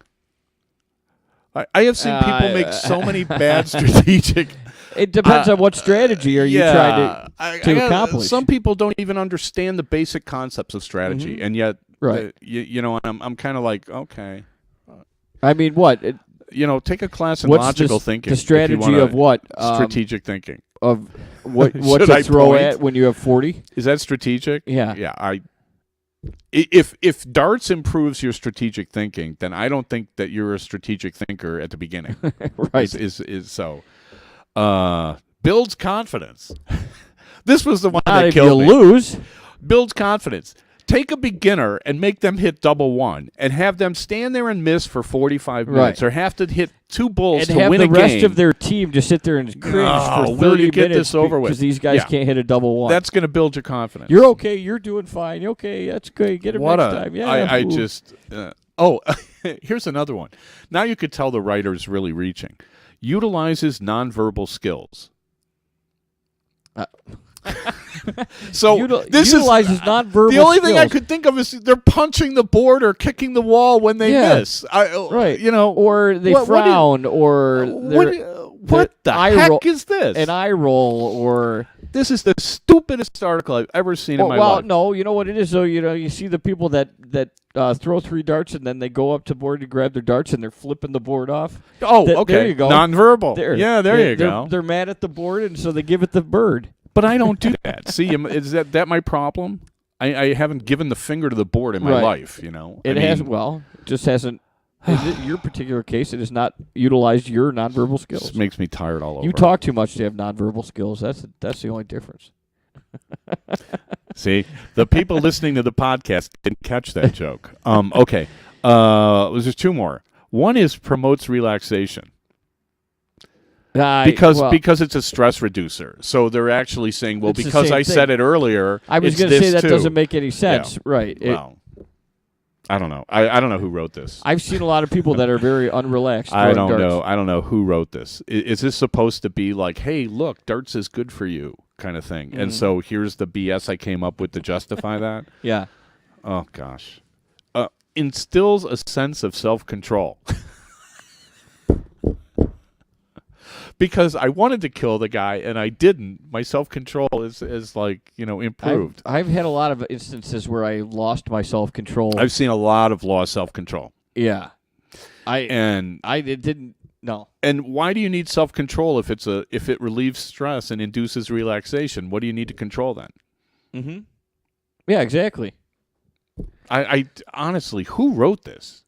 I have seen people make so many bad strategic... It depends on what strategy are you trying to accomplish. Some people don't even understand the basic concepts of strategy, and yet, I'm kind of like, okay. I mean, what? Take a class in logical thinking. The strategy of what? Strategic thinking. Of what to throw at when you have 40? Is that strategic? Yeah. Yeah. If darts improves your strategic thinking, then I don't think that you're a strategic thinker at the beginning. Right. Is so. Builds confidence. This was the one that killed me. If you lose. Builds confidence. Take a beginner and make them hit double one and have them stand there and miss for 45 minutes or have to hit 2 bulls to win a game. And have the rest of their team just sit there and cringe for 30 minutes because these guys can't hit a double one. That's going to build your confidence. You're okay. You're doing fine. You're okay. That's good. Get it next time. Yeah. Here's another one. Now you could tell the writer's really reaching. Utilizes nonverbal skills. So this utilizes nonverbal. The only thing I could think of is they're punching the board or kicking the wall when they miss. Or they frown, or what the heck is this? An eye roll, or this is the stupidest article I've ever seen in my life. Well, no, you know what it is though. You see the people that throw 3 darts and then they go up to board to grab their darts and they're flipping the board off. Okay. There you go. Nonverbal. There you go. They're mad at the board and so they give it the bird. But I don't do that. See, is that my problem? I haven't given the finger to the board in my life, It just hasn't. In your particular case, it has not utilized your nonverbal skills. It makes me tired all over. You talk too much to have nonverbal skills. That's the only difference. See, the people listening to the podcast didn't catch that joke. Okay. There's 2 more. One is promotes relaxation. Because it's a stress reducer. So they're actually saying, well, because I said it earlier, I was going to say that doesn't make any sense. Yeah. Right. I don't know. I don't know who wrote this. I've seen a lot of people that are very unrelaxed. I don't know. I don't know who wrote this. Is this supposed to be like, hey, look, darts is good for you kind of thing? And so here's the BS I came up with to justify that? Yeah. Oh, gosh. instills a sense of self-control. Because I wanted to kill the guy and I didn't. My self-control is like, improved. I've had a lot of instances where I lost my self-control. I've seen a lot of lost self-control. Yeah. I didn't. No. And why do you need self-control if it relieves stress and induces relaxation? What do you need to control then? Mm-hmm. Yeah, exactly. I honestly, who wrote this?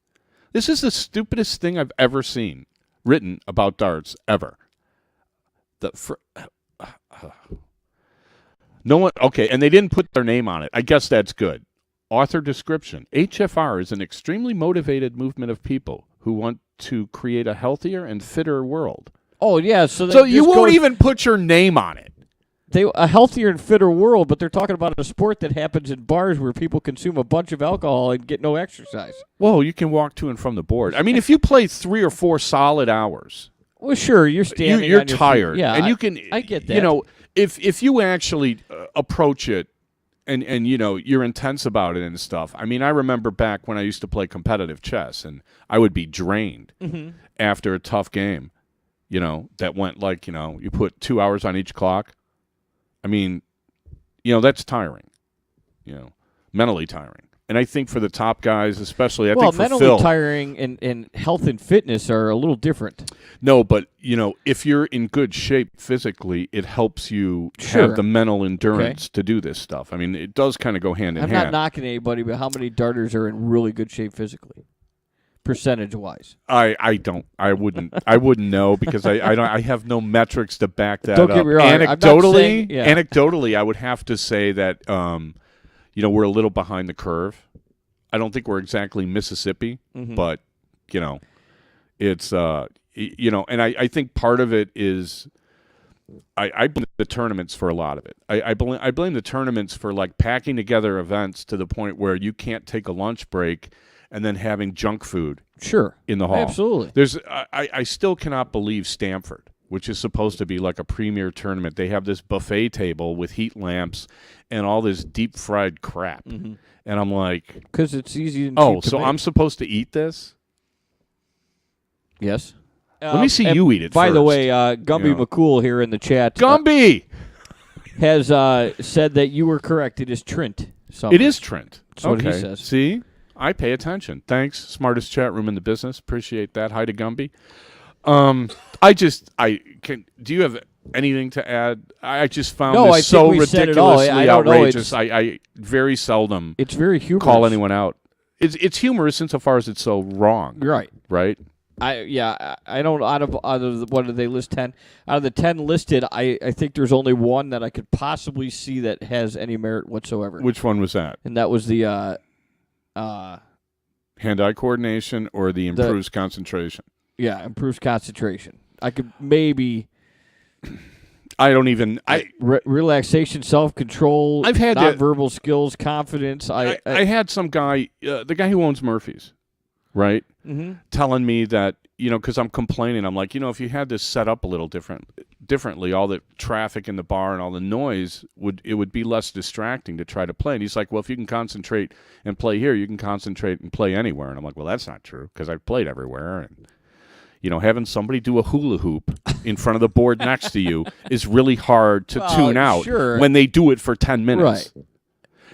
This is the stupidest thing I've ever seen written about darts ever. No one. Okay, and they didn't put their name on it. I guess that's good. Author description: HFR is an extremely motivated movement of people who want to create a healthier and fitter world. Oh yeah, so you won't even put your name on it. A healthier and fitter world, but they're talking about a sport that happens in bars where people consume a bunch of alcohol and get no exercise. Well, you can walk to and from the board. I mean, if you play 3 or 4 solid hours, well, sure, you're standing. You're on your tired, feet. Yeah, and you can. I get that. If you actually approach it, and you're intense about it and stuff. I mean, I remember back when I used to play competitive chess, and I would be drained after a tough game. That went like you put 2 hours on each clock. I mean, that's tiring, mentally tiring. And I think for the top guys, especially, I think for mentally Phil, tiring and health and fitness are a little different. No, but, if you're in good shape physically, it helps you have the mental endurance to do this stuff. I mean, it does kind of go hand in hand. I'm not knocking anybody, but how many darters are in really good shape physically? Percentage-wise, I wouldn't know because I have no metrics to back that Don't up. Get me wrong. Anecdotally, I would have to say that we're a little behind the curve. I don't think we're exactly Mississippi, but it's and I think part of it is I blame the tournaments for a lot of it. I blame the tournaments for like packing together events to the point where you can't take a lunch break and then having junk food in the hall. Absolutely. I still cannot believe Stanford, which is supposed to be like a premier tournament. They have this buffet table with heat lamps and all this deep-fried crap. And I'm like... Because it's easy and Oh, cheap to so make. I'm supposed to eat this? Yes. Let me see you eat it By first. the way, Gumby McCool here in the chat... Gumby! Has said that you were correct. It is Trent. It is Trent. That's what he says. See? I pay attention. Thanks. Smartest chat room in the business. Appreciate that. Hi to Gumby. Do you have anything to add? I just found this so ridiculously outrageous. I very seldom it's very humorous. Call anyone out. It's humorous insofar as it's so wrong. Right. Right? I don't out of what did they list 10? Out of the 10 listed, I think there's only one that I could possibly see that has any merit whatsoever. Which one was that? And that was the hand-eye coordination or the improves concentration? Yeah, improves concentration. I could maybe... I don't even... relaxation, self-control, I've had nonverbal skills, confidence. I had some guy, the guy who owns Murphy's, right, telling me that, because I'm complaining. I'm like, if you had this set up a little differently, all the traffic in the bar and all the noise, would be less distracting to try to play. And he's like, well, if you can concentrate and play here, you can concentrate and play anywhere. And I'm like, well, that's not true because I've played everywhere. And, having somebody do a hula hoop in front of the board next to you is really hard to tune out when they do it for 10 minutes. Right.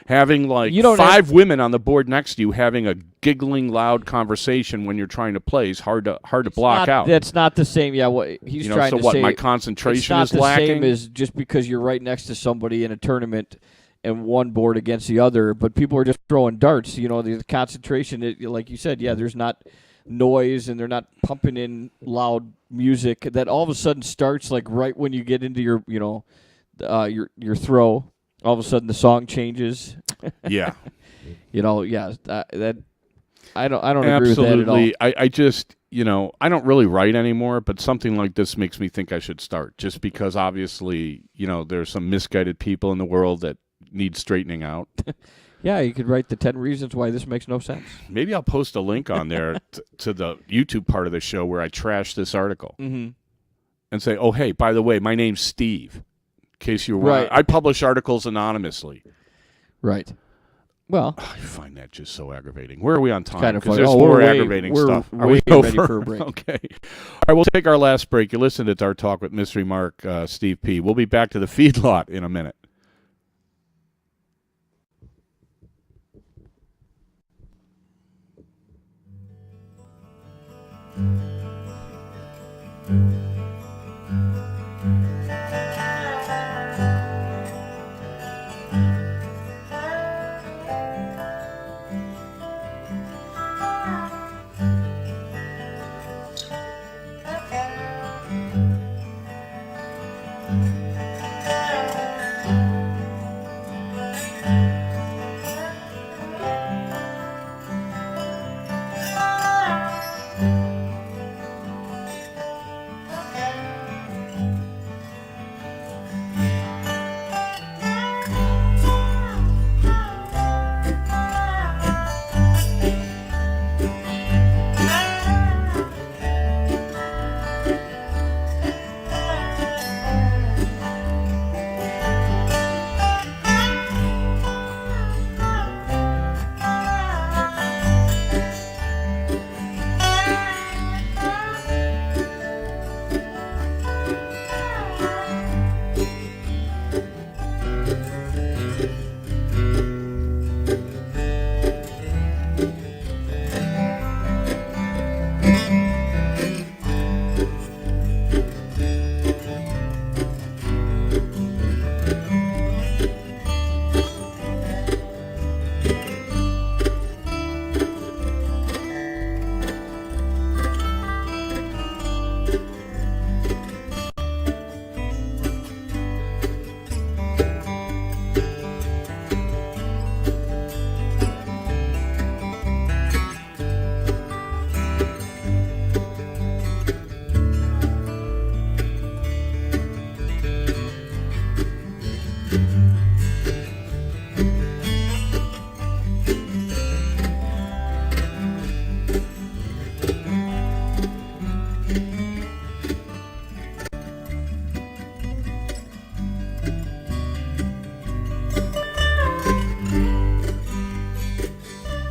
Having like 5 women on the board next to you having a giggling loud conversation when you're trying to play is hard to block out. That's not the same. Yeah, what he's trying to say. My concentration is lacking. It's not the same as just because you're right next to somebody in a tournament and one board against the other, but people are just throwing darts. The concentration, like you said, there's not noise and they're not pumping in loud music that all of a sudden starts like right when you get into your your throw. All of a sudden, the song changes. Yeah, that I don't agree with that at all. I just I don't really write anymore, but something like this makes me think I should start. Just because obviously there's some misguided people in the world that need straightening out. Yeah, you could write the 10 reasons why this makes no sense. Maybe I'll post a link on there to the YouTube part of the show where I trash this article and say, oh hey, by the way, my name's Steve. In case you were right. I publish articles anonymously. Right. Well, I find that just so aggravating. Where are we on time? kind of Because funny. there's We're more way- aggravating we're stuff. Are way we over? ready for a break. Okay. All right, we'll take our last break. You listen to Dart Talk with Mystery Mark, Steve P. We'll be back to the feedlot in a minute.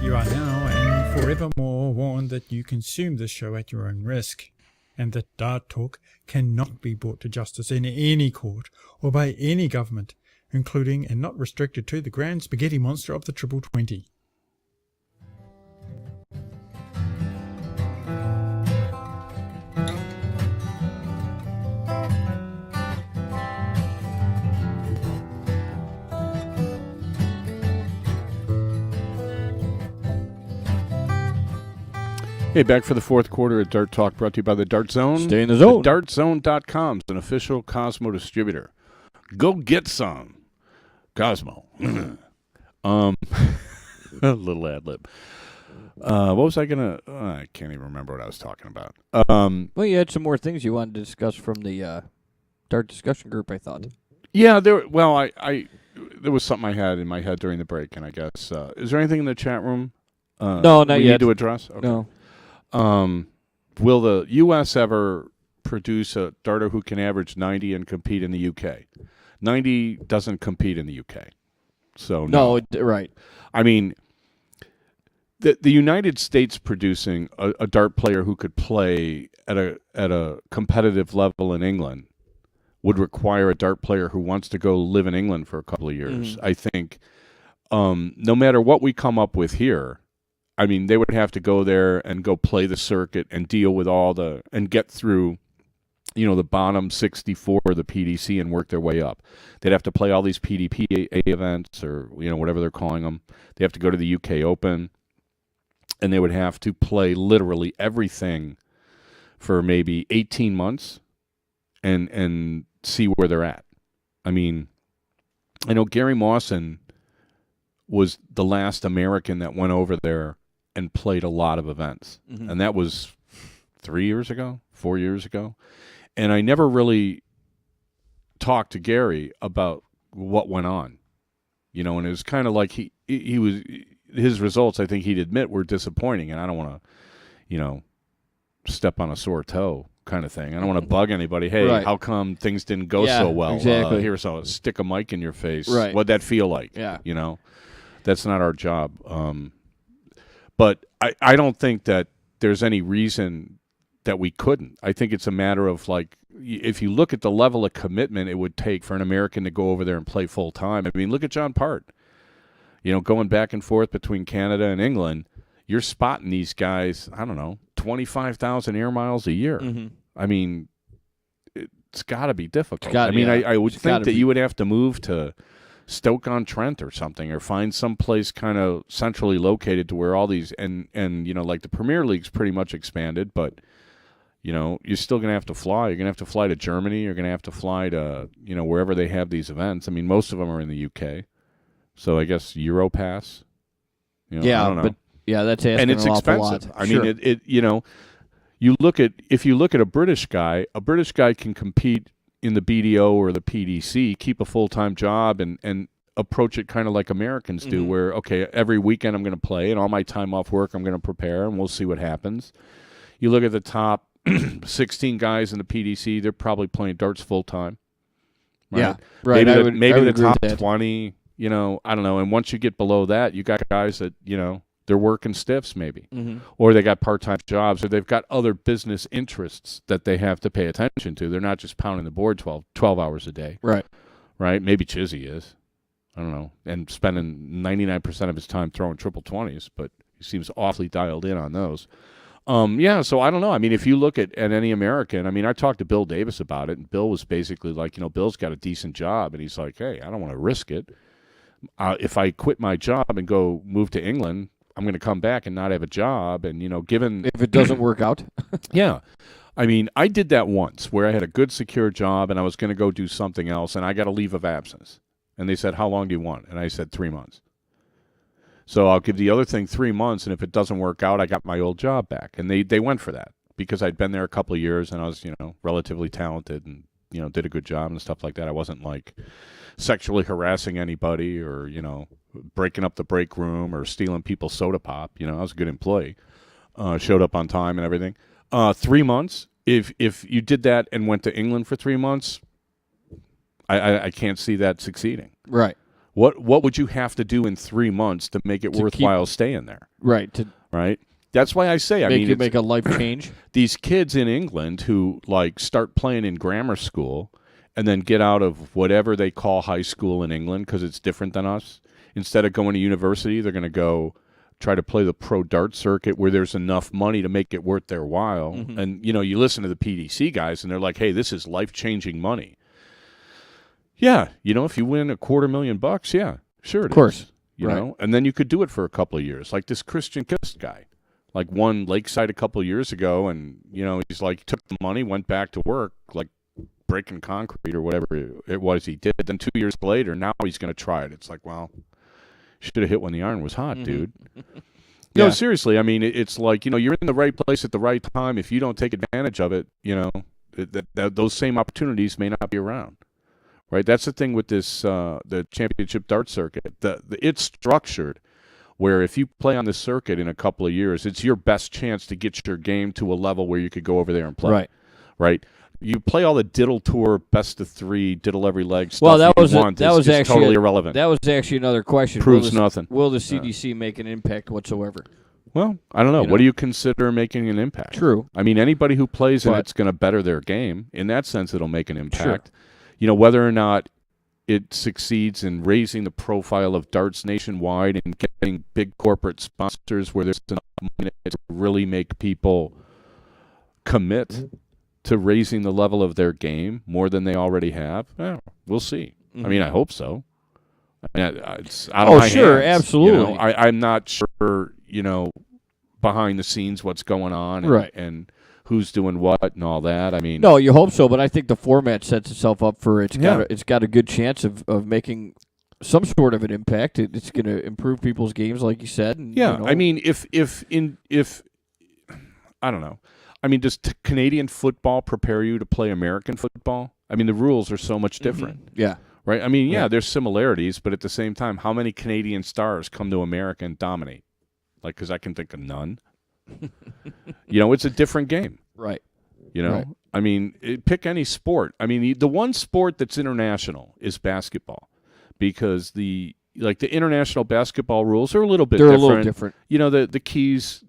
You are now and forevermore warned that you consume this show at your own risk, and that Dart Talk cannot be brought to justice in any court or by any government, including and not restricted to the grand spaghetti monster of the Triple 20. Hey, back for the fourth quarter at Dart Talk, brought to you by the Dart Zone. Stay in the zone. DartZone.com is an official Cosmo distributor. Go get some. Cosmo. A little ad lib. What was I going to... I can't even remember what I was talking about. Well, you had some more things you wanted to discuss from the Dart discussion group, I thought. Yeah, there was something I had in my head during the break, and I guess... is there anything in the chat room No, not we yet. need to address? Okay. No. Will the U.S. ever produce a darter who can average 90 and compete in the U.K.? 90 doesn't compete in the U.K. So no. Right. I mean, the United States producing a dart player who could play at a competitive level in England would require a dart player who wants to go live in England for a couple of years. I think no matter what we come up with here, I mean, they would have to go there and go play the circuit and deal with and get through, the bottom 64 of the PDC and work their way up. They'd have to play all these PDPA events or, whatever they're calling them. They have to go to the UK Open, and they would have to play literally everything for maybe 18 months and see where they're at. I mean, I know Gary Mawson was the last American that went over there and played a lot of events. Mm-hmm. And that was 4 years ago. And I never really talked to Gary about what went on. And it was kind of like his results, I think he'd admit, were disappointing. And I don't want to, step on a sore toe kind of thing. I don't want to bug anybody. Hey, Right. How come things didn't go so well? Exactly. Here, so stick a mic in your face. Right. What'd that feel like? Yeah. That's not our job. But I don't think that there's any reason that we couldn't. I think it's a matter of, like, if you look at the level of commitment it would take for an American to go over there and play full time. I mean, look at John Part. Going back and forth between Canada and England, you're spotting these guys, I don't know, 25,000 air miles a year. Mm-hmm. I mean, it's got to be difficult. Yeah, I would it's think gotta that be. you would have to move to Stoke-on-Trent or something, or find some place kind of centrally located to where all these and like the Premier League's pretty much expanded, but you're still going to have to fly. You're going to have to fly to Germany. You're going to have to fly to wherever they have these events. I mean, most of them are in the UK, so I guess Europass. I don't know. But that's asking And it's an awful expensive. lot. I Sure. mean, if you look at a British guy can compete in the BDO or the PDC, keep a full-time job, and approach it kind of like Americans do, where, okay, every weekend I'm going to play, and all my time off work I'm going to prepare, and we'll see what happens. You look at the top 16 guys in the PDC, they're probably playing darts full-time. Right? Yeah, right. Maybe I would the agree with top that. 20, I don't know. And once you get below that, you got guys that, they're working stiffs maybe. Mm-hmm. Or they got part-time jobs, or they've got other business interests that they have to pay attention to. They're not just pounding the board 12 hours a day. Right. Right? Maybe Chizzy is. I don't know. And spending 99% of his time throwing triple 20s, but he seems awfully dialed in on those. So I don't know. I mean, if you look at any American, I mean, I talked to Bill Davis about it, and Bill was basically like, Bill's got a decent job, and he's like, hey, I don't want to risk it. If I quit my job and go move to England, I'm going to come back and not have a job. And, given... If it doesn't work out. Yeah. I mean, I did that once where I had a good, secure job and I was going to go do something else, and I got a leave of absence. And they said, how long do you want? And I said, 3 months. So I'll give the other thing 3 months, and if it doesn't work out, I got my old job back. And they went for that because I'd been there a couple of years and I was, relatively talented and, did a good job and stuff like that. I wasn't, like, sexually harassing anybody or, breaking up the break room or stealing people's soda pop. I was a good employee. Showed up on time and everything. 3 months, if you did that and went to England for 3 months, I can't see that succeeding. Right. What would you have to do in 3 months to make it worthwhile staying there? Right. To Right? That's why I say, make a life change. These kids in England who, like, start playing in grammar school and then get out of whatever they call high school in England because it's different than us. Instead of going to university, they're going to go try to play the pro dart circuit where there's enough money to make it worth their while. Mm-hmm. And, you listen to the PDC guys, and they're like, hey, this is life-changing money. Yeah, if you win $250,000, yeah, sure it is. Of course. You Right. know, and then you could do it for a couple of years. Like this Christian Kist guy, like won Lakeside a couple of years ago, and, he's like, took the money, went back to work, like breaking concrete or whatever it was he did. Then 2 years later, now he's going to try it. It's like, well, should have hit when the iron was hot, dude. No, Yeah. seriously. I mean, it's like, you're in the right place at the right time. If you don't take advantage of it, those same opportunities may not be around. Right? That's the thing with this, the championship dart circuit. It's structured where if you play on this circuit in a couple of years, it's your best chance to get your game to a level where you could go over there and play. Right. Right? You play all the diddle tour, best of three, diddle every leg stuff. Well, that you was want. that was it's actually totally irrelevant. That was actually another question. Proves nothing. Will the CDC make an impact whatsoever? Well, I don't know. You know. What do you consider making an impact? True. I mean, anybody who plays in But- it's going to better their game. In that sense, it'll make an impact. Whether or not it succeeds in raising the profile of darts nationwide and getting big corporate sponsors where there's enough money to really make people commit to raising the level of their game more than they already have. We'll see. I mean, I hope so. I mean, it's out of my sure, hands, absolutely. I'm not sure, behind the scenes what's going on and, Right. and who's doing what and all that. I mean, No, you hope so, but I think the format sets itself up for it's Yeah. got a good chance of making some sort of an impact. It's going to improve people's games, like you said. And, yeah. I mean, if I don't know. I mean, does Canadian football prepare you to play American football? I mean, the rules are so much different, yeah, right? I mean, yeah, Right. there's similarities, but at the same time, how many Canadian stars come to America and dominate? Like, because I can think of none. It's a different game. right. Right. I mean, pick any sport. I mean, the one sport that's international is basketball because the like the international basketball rules are a little bit They're different. a little different. You know, the keys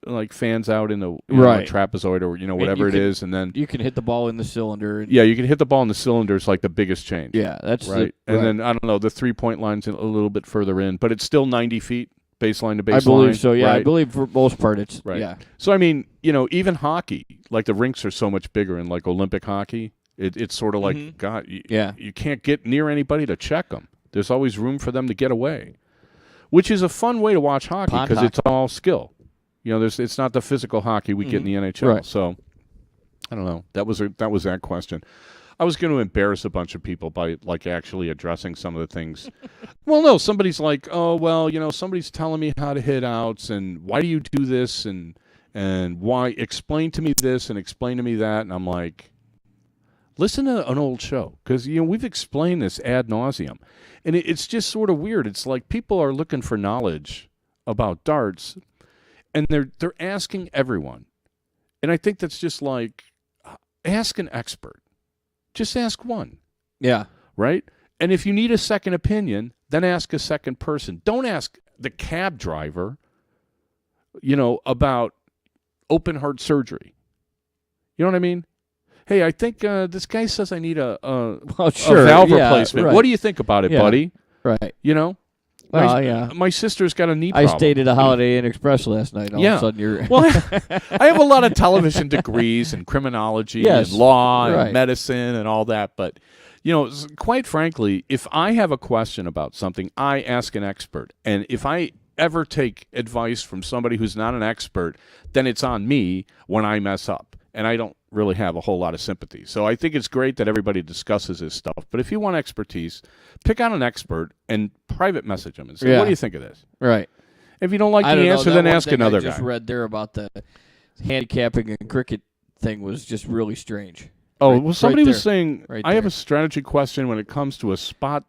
like fans out in the Right. trapezoid or whatever it is, and then You can hit the ball in the cylinder. And, yeah, you can hit the ball in the cylinder is like the biggest change. yeah, that's right. The, And then I don't know, the 3-point line's a little bit further in, but it's still 90 feet baseline to baseline. I believe so. Yeah, right? I believe for most part it's Right. yeah. So I mean, even hockey, like the rinks are so much bigger in like Olympic hockey. It's sort of like God, you can't get near anybody to check them. There's always room for them to get away, which is a fun way to watch hockey Pond because hockey. it's all skill. It's not the physical hockey we get in the NHL. Right. So I don't know. That was that question. I was going to embarrass a bunch of people by like actually addressing some of the things. Well, no, somebody's like, oh, well, somebody's telling me how to hit outs, and why do you do this, and why? Explain to me this and explain to me that, and I'm like, listen to an old show because we've explained this ad nauseum, and it's just sort of weird. It's like people are looking for knowledge about darts, and they're asking everyone, and I think that's just like ask an expert. Just ask one. Yeah. Right? And if you need a second opinion, then ask a second person. Don't ask the cab driver, about open heart surgery. You know what I mean? Hey, I think this guy says I need a valve replacement. Right. What do you think about it, buddy? Right. My, my sister's got a knee problem. I stayed at a Holiday Inn Express last night. All of a sudden you're Well, I have a lot of television degrees in criminology and law and medicine and all that. But, quite frankly, if I have a question about something, I ask an expert. And if I ever take advice from somebody who's not an expert, then it's on me when I mess up. And I don't really have a whole lot of sympathy. So I think it's great that everybody discusses this stuff. But if you want expertise, pick out an expert and private message them and say, what do you think of this? Right. If you don't like the answer, then ask another guy. I just read there about the handicapping and cricket thing was just really strange. Oh, well, somebody was saying, Right I have there. a strategy question when it comes to a spot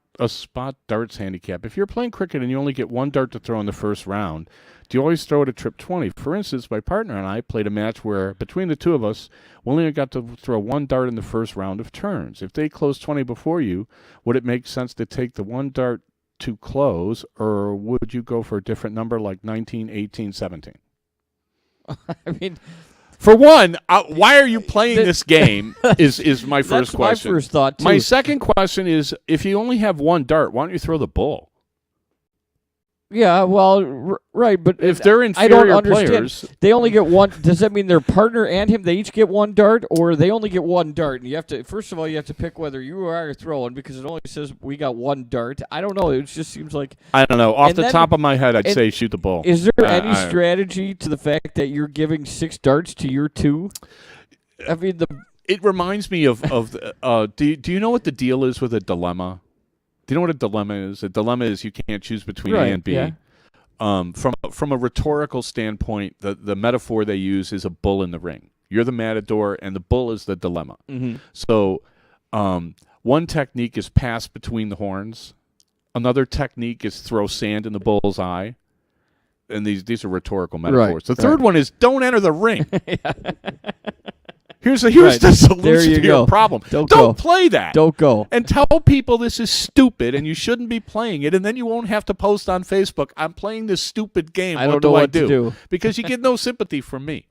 darts handicap. If you're playing cricket and you only get one dart to throw in the first round, do you always throw it at trip 20? For instance, my partner and I played a match where between the two of us, we only got to throw one dart in the first round of turns. If they closed 20 before you, would it make sense to take the one dart to close, or would you go for a different number like 19, 18, 17? I mean, for one, why are you playing this game is my first that's question. my first thought, too. My second question is, if you only have one dart, why don't you throw the bull? Yeah, well, right, but if they're I don't inferior understand. players, They only get one. Does that mean their partner and him, they each get one dart, or they only get one dart? And you have to, first of all, you have to pick whether you are throwing because it only says we got one dart. I don't know. It just seems like. I don't know. Off And the then- top of my head, I'd say shoot the bull. Is there any I- strategy to the fact that you're giving 6 darts to your 2? I mean, It reminds me of do you know what the deal is with a dilemma? Do you know what a dilemma is? A dilemma is you can't choose between A and B. Yeah. From a rhetorical standpoint, the metaphor they use is a bull in the ring. You're the matador, and the bull is the dilemma. Mm-hmm. So one technique is pass between the horns. Another technique is throw sand in the bull's eye. And these are rhetorical metaphors. Right, The third one is don't enter the ring. Here's the Right. solution There you to your go. problem. Don't go. play that. Don't go. And tell people this is stupid and you shouldn't be playing it, and then you won't have to post on Facebook, I'm playing this stupid game. I What don't know do I what to do? Because you get no sympathy from me.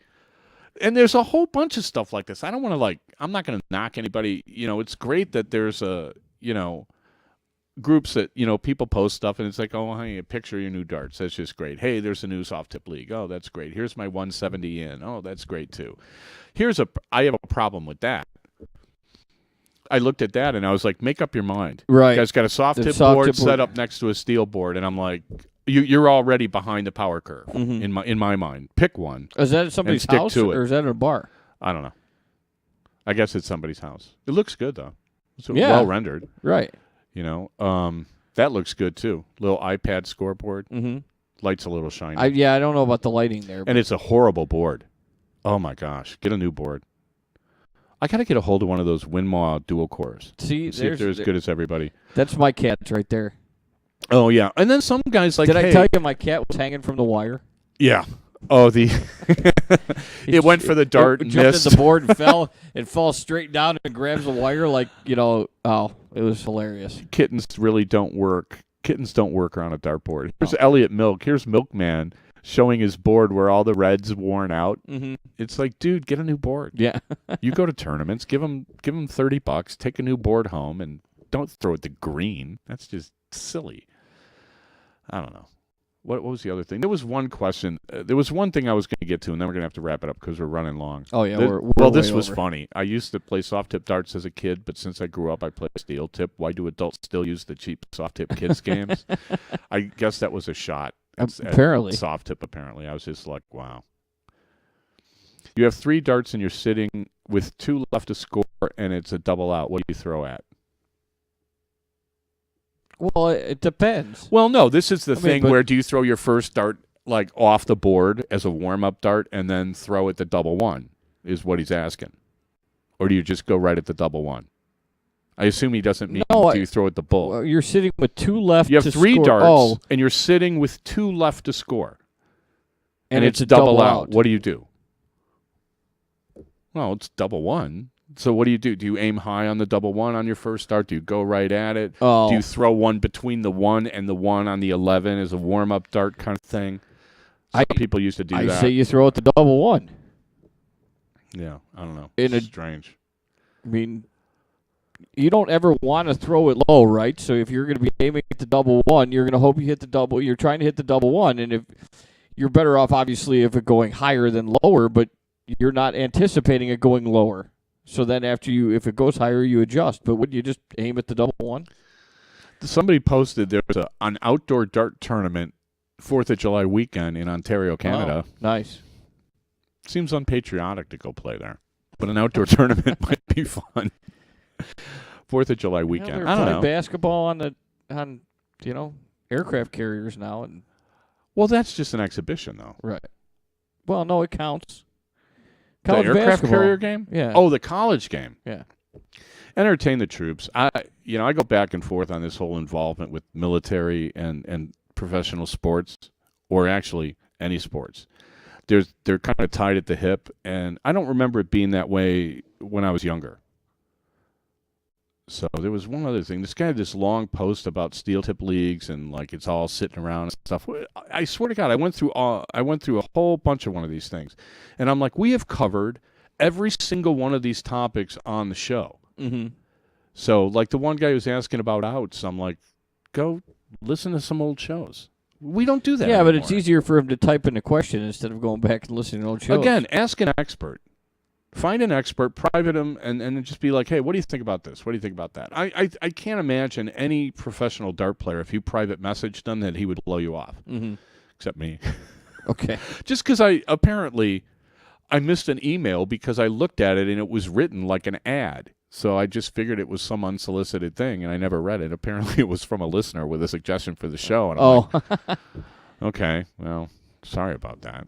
And there's a whole bunch of stuff like this. I don't want to I'm not going to knock anybody. It's great that there's groups that, people post stuff and it's like, oh, hey, a picture of your new darts. That's just great. Hey, there's a new soft tip league. Oh, that's great. Here's my 170 in. Oh, that's great too. I have a problem with that. I looked at that and I was like, make up your mind. Right. You guys got a soft The tip soft board tip board. set up next to a steel board, and I'm like, you're already behind the power curve Mm-hmm. in my mind. Pick one. Is that at somebody's stick house, to it. or is that in a bar? I don't know. I guess it's somebody's house. It looks good though. It's Yeah. well rendered. Right. That looks good too. Little iPad scoreboard. Mm-hmm. Light's a little shiny. I don't know about the lighting there. And it's a horrible board. Oh my gosh. Get a new board. I got to get a hold of one of those Winmaw dual cores. See if they're as good as everybody. That's my cat right there. Oh, yeah. And then some guys like, Did I hey, tell you my cat was hanging from the wire? yeah. Oh, it went for the dart It and jumped missed. in the board and fell. It falls straight down and grabs the wire like, oh, it was hilarious. Kittens really don't work Kittens don't work around a dartboard. Here's Elliot Milk. Here's Milkman showing his board where all the red's worn out. Mm-hmm. It's like, dude, get a new board. Yeah. You go to tournaments, give them $30, take a new board home, and don't throw it to green. That's just silly. I don't know. What was the other thing? There was one question. There was one thing I was going to get to, and then we're going to have to wrap it up because we're running long. Oh, yeah. This way was over. funny. I used to play soft tip darts as a kid, but since I grew up, I play steel tip. Why do adults still use the cheap soft tip kids games? I guess that was a shot. Apparently. At soft tip, apparently. I was just like, wow. You have 3 darts and you're sitting with 2 left to score, and it's a double out. What do you throw at? Well, it depends. Well, no, this is the thing but- where do you throw your first dart like off the board as a warm-up dart and then throw it the double one is what he's asking. Or do you just go right at the double one? I assume he doesn't mean do you throw at the bull. Well, you're sitting with 2 left You have to 3 score. darts, and you're sitting with 2 left to score. And it's a double out. What do you do? Well, it's double one. So what do? Do you aim high on the double one on your first start? Do you go right at it? Oh. Do you throw one between the 1 and the 1 on the 11 as a warm-up dart kind of thing? Some people used to do that. I say you throw it the double one. Yeah, I don't know. In a- It's strange. I mean, you don't ever want to throw it low, right? So if you're going to be aiming at the double one, you're going to hope you hit the double. You're trying to hit the double one, and if you're better off, obviously, if it going higher than lower, but you're not anticipating it going lower. So then if it goes higher, you adjust. But wouldn't you just aim at the double one? Somebody posted there was an outdoor dart tournament 4th of July weekend in Ontario, Canada. Oh, nice. Seems unpatriotic to go play there, but an outdoor tournament might be fun. 4th of July weekend. They're I don't playing know. basketball on aircraft carriers now, and Well, that's just an exhibition, though. right. Well, no, it counts. The College aircraft basketball. carrier game? Yeah. Oh, the college game. Yeah. Entertain the troops. I go back and forth on this whole involvement with military and professional sports, or actually any sports. They're kind of tied at the hip, and I don't remember it being that way when I was younger. So there was one other thing. This guy had this long post about steel tip leagues and like it's all sitting around and stuff. I swear to God, I went through a whole bunch of one of these things, and I'm like, we have covered every single one of these topics on the show. Mm-hmm. So like the one guy was asking about outs, I'm like, go listen to some old shows. We don't do that. Yeah, but it's anymore. easier for him to type in a question instead of going back and listening to old shows. Again, ask an expert. Find an expert, private him, and then just be like, hey, what do you think about this? What do you think about that? I can't imagine any professional dart player, if you private messaged them, that he would blow you off. Mm-hmm. Except me. Okay. Just because I missed an email because I looked at it and it was written like an ad. So I just figured it was some unsolicited thing, and I never read it. Apparently it was from a listener with a suggestion for the show. And I'm like, okay, well, sorry about that.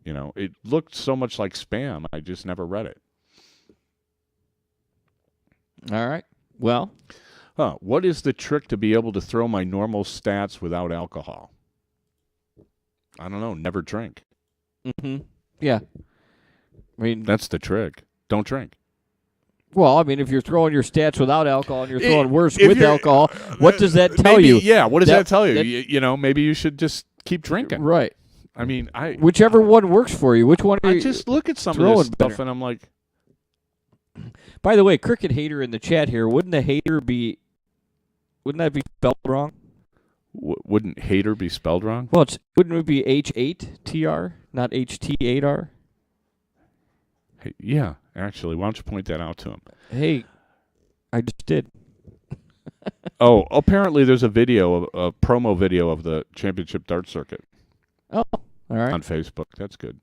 You know, it looked so much like spam, I just never read it. All right. Well, What is the trick to be able to throw my normal stats without alcohol? I don't know. Never drink. mm-hmm. Yeah. I mean, That's the trick. Don't drink. well, I mean, if you're throwing your stats without alcohol and you're throwing worse if with you're- alcohol, what does that tell Maybe- you? Yeah, what does that tell you? that- You know, maybe you should just keep drinking. Right. I mean, Whichever one works for you. Which one are I you? just look at some of throwing this stuff better? and I'm like, By the way, Cricket Hater in the chat here, wouldn't that be spelled wrong? wouldn't hater be spelled wrong? Well, wouldn't it be H8TR, not HT8R? Hey, yeah, actually, why don't you point that out to him? Hey, I just did. Oh, apparently there's a promo video of the championship dart circuit Oh, all right. on Facebook. That's good.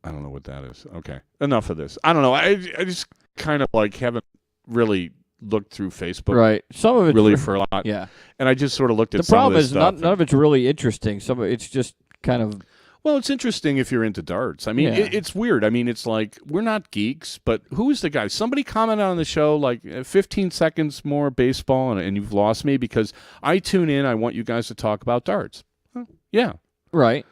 I don't know what that is. Okay, enough of this. I don't know. I just kind of like haven't really looked through Facebook Right. Some of it's really for a lot. yeah. And I just sort of looked at The some of problem this is stuff. none of it's really interesting. Some of it's just kind of Well, it's interesting if you're into darts. I mean, Yeah. it's weird. I mean, it's like we're not geeks, but who is the guy? Somebody commented on the show like 15 seconds more baseball, and you've lost me because I tune in. I want you guys to talk about darts. Well, yeah, right.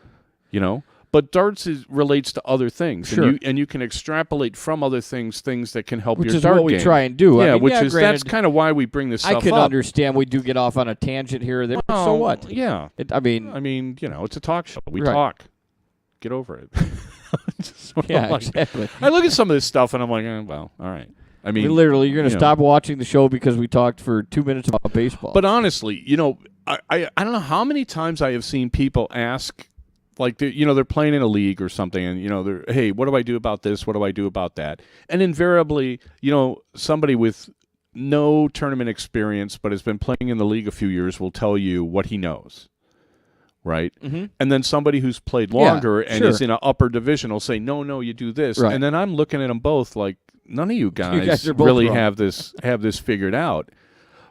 you know. But darts relates to other things, Sure. and you can extrapolate from other things that can help Which your is dart what we game. try and do. Yeah, I mean, that's granted, kind of why we bring this I stuff can up. understand we do get off on a tangent here or there. But so what? Yeah. I mean, It's a talk show. We Right. talk. Get over it. Just what yeah, I'm like. exactly. I look at some of this stuff and I'm like, well, all right. I mean, Literally, you're going to you know. stop watching the show because we talked for 2 minutes about baseball. But honestly, I don't know how many times I have seen people ask, like, they're playing in a league or something, and, they're, hey, what do I do about this? What do I do about that? And invariably, somebody with no tournament experience but has been playing in the league a few years will tell you what he knows, right? Mm-hmm. And then somebody who's played longer and is sure. in an upper division will say, no, you do this. Right. And then I'm looking at them both like, none of you guys are both really wrong. have this figured out.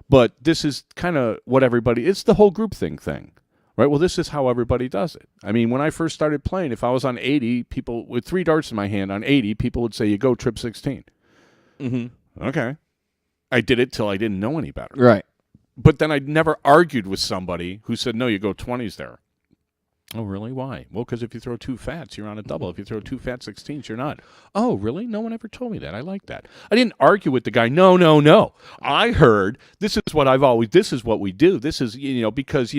But this is kind of what it's the whole groupthink thing, right? Well, this is how everybody does it. I mean, when I first started playing, if I was on 80, people with 3 darts in my hand on 80, people would say, you go trip 16. Mm-hmm. Okay. I did it till I didn't know any better. Right. But then I never argued with somebody who said, no, you go 20s there. Oh, really? Why? Well, because if you throw 2 fats, you're on a double. If you throw 2 fat 16s, you're not. Oh, really? No one ever told me that. I like that. I didn't argue with the guy. No. I heard this is what we do. This is, because,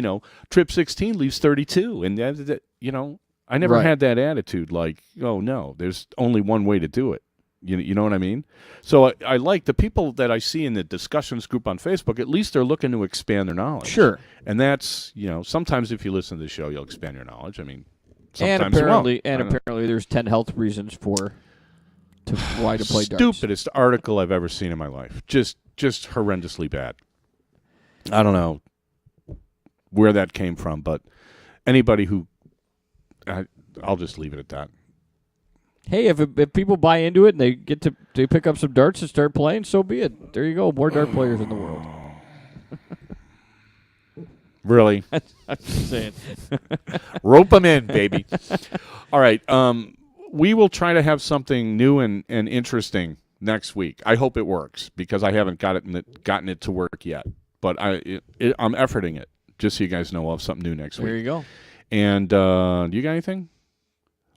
trip 16 leaves 32. And, I never Right. had that attitude like, oh, no, there's only one way to do it. You know what I mean? So I like the people that I see in the discussions group on Facebook, at least they're looking to expand their knowledge. Sure. And that's, sometimes if you listen to the show, you'll expand your knowledge. I mean, And sometimes you won't. apparently there's 10 health reasons why to play darts. Stupidest article I've ever seen in my life. Just horrendously bad. I don't know where that came from, but anybody who I'll just leave it at that. Hey, if people buy into it and they pick up some darts and start playing, so be it. There you go, more dart players in the world. Really? I'm just saying. Rope them in, baby. All right. We will try to have something new and interesting next week. I hope it works because I haven't gotten it to work yet. But I'm efforting it, just so you guys know we'll have something new next week. There you go. And do you got anything?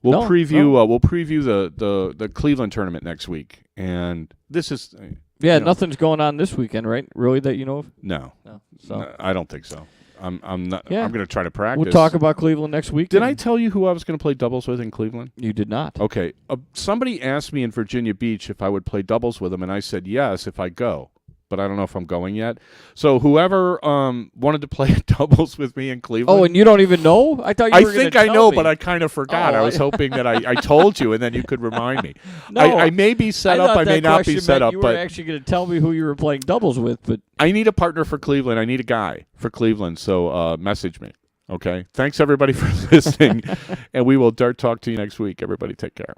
We'll preview the Cleveland tournament next week. And this is nothing's going on this weekend, right? Really, that you know of? No. So No, I don't think so. I'm not. Yeah. I'm going to try to practice. we'll talk about Cleveland next week. Did I tell you who I was going to play doubles with in Cleveland? You did not. Okay. Somebody asked me in Virginia Beach if I would play doubles with them, and I said yes if I go. But I don't know if I'm going yet. So whoever wanted to play doubles with me in Cleveland. Oh, and you don't even know? I thought you I were think gonna I tell know, me. but I kind of forgot. Oh, I was hoping that I told you, and then you could remind me. No, I may be set up. thought I may that not be question set meant up. You were But actually going to tell me who you were playing doubles with. But I need a partner for Cleveland. I need a guy for Cleveland. So message me. Okay. Thanks, everybody, for listening. And we will dart talk to you next week. Everybody take care.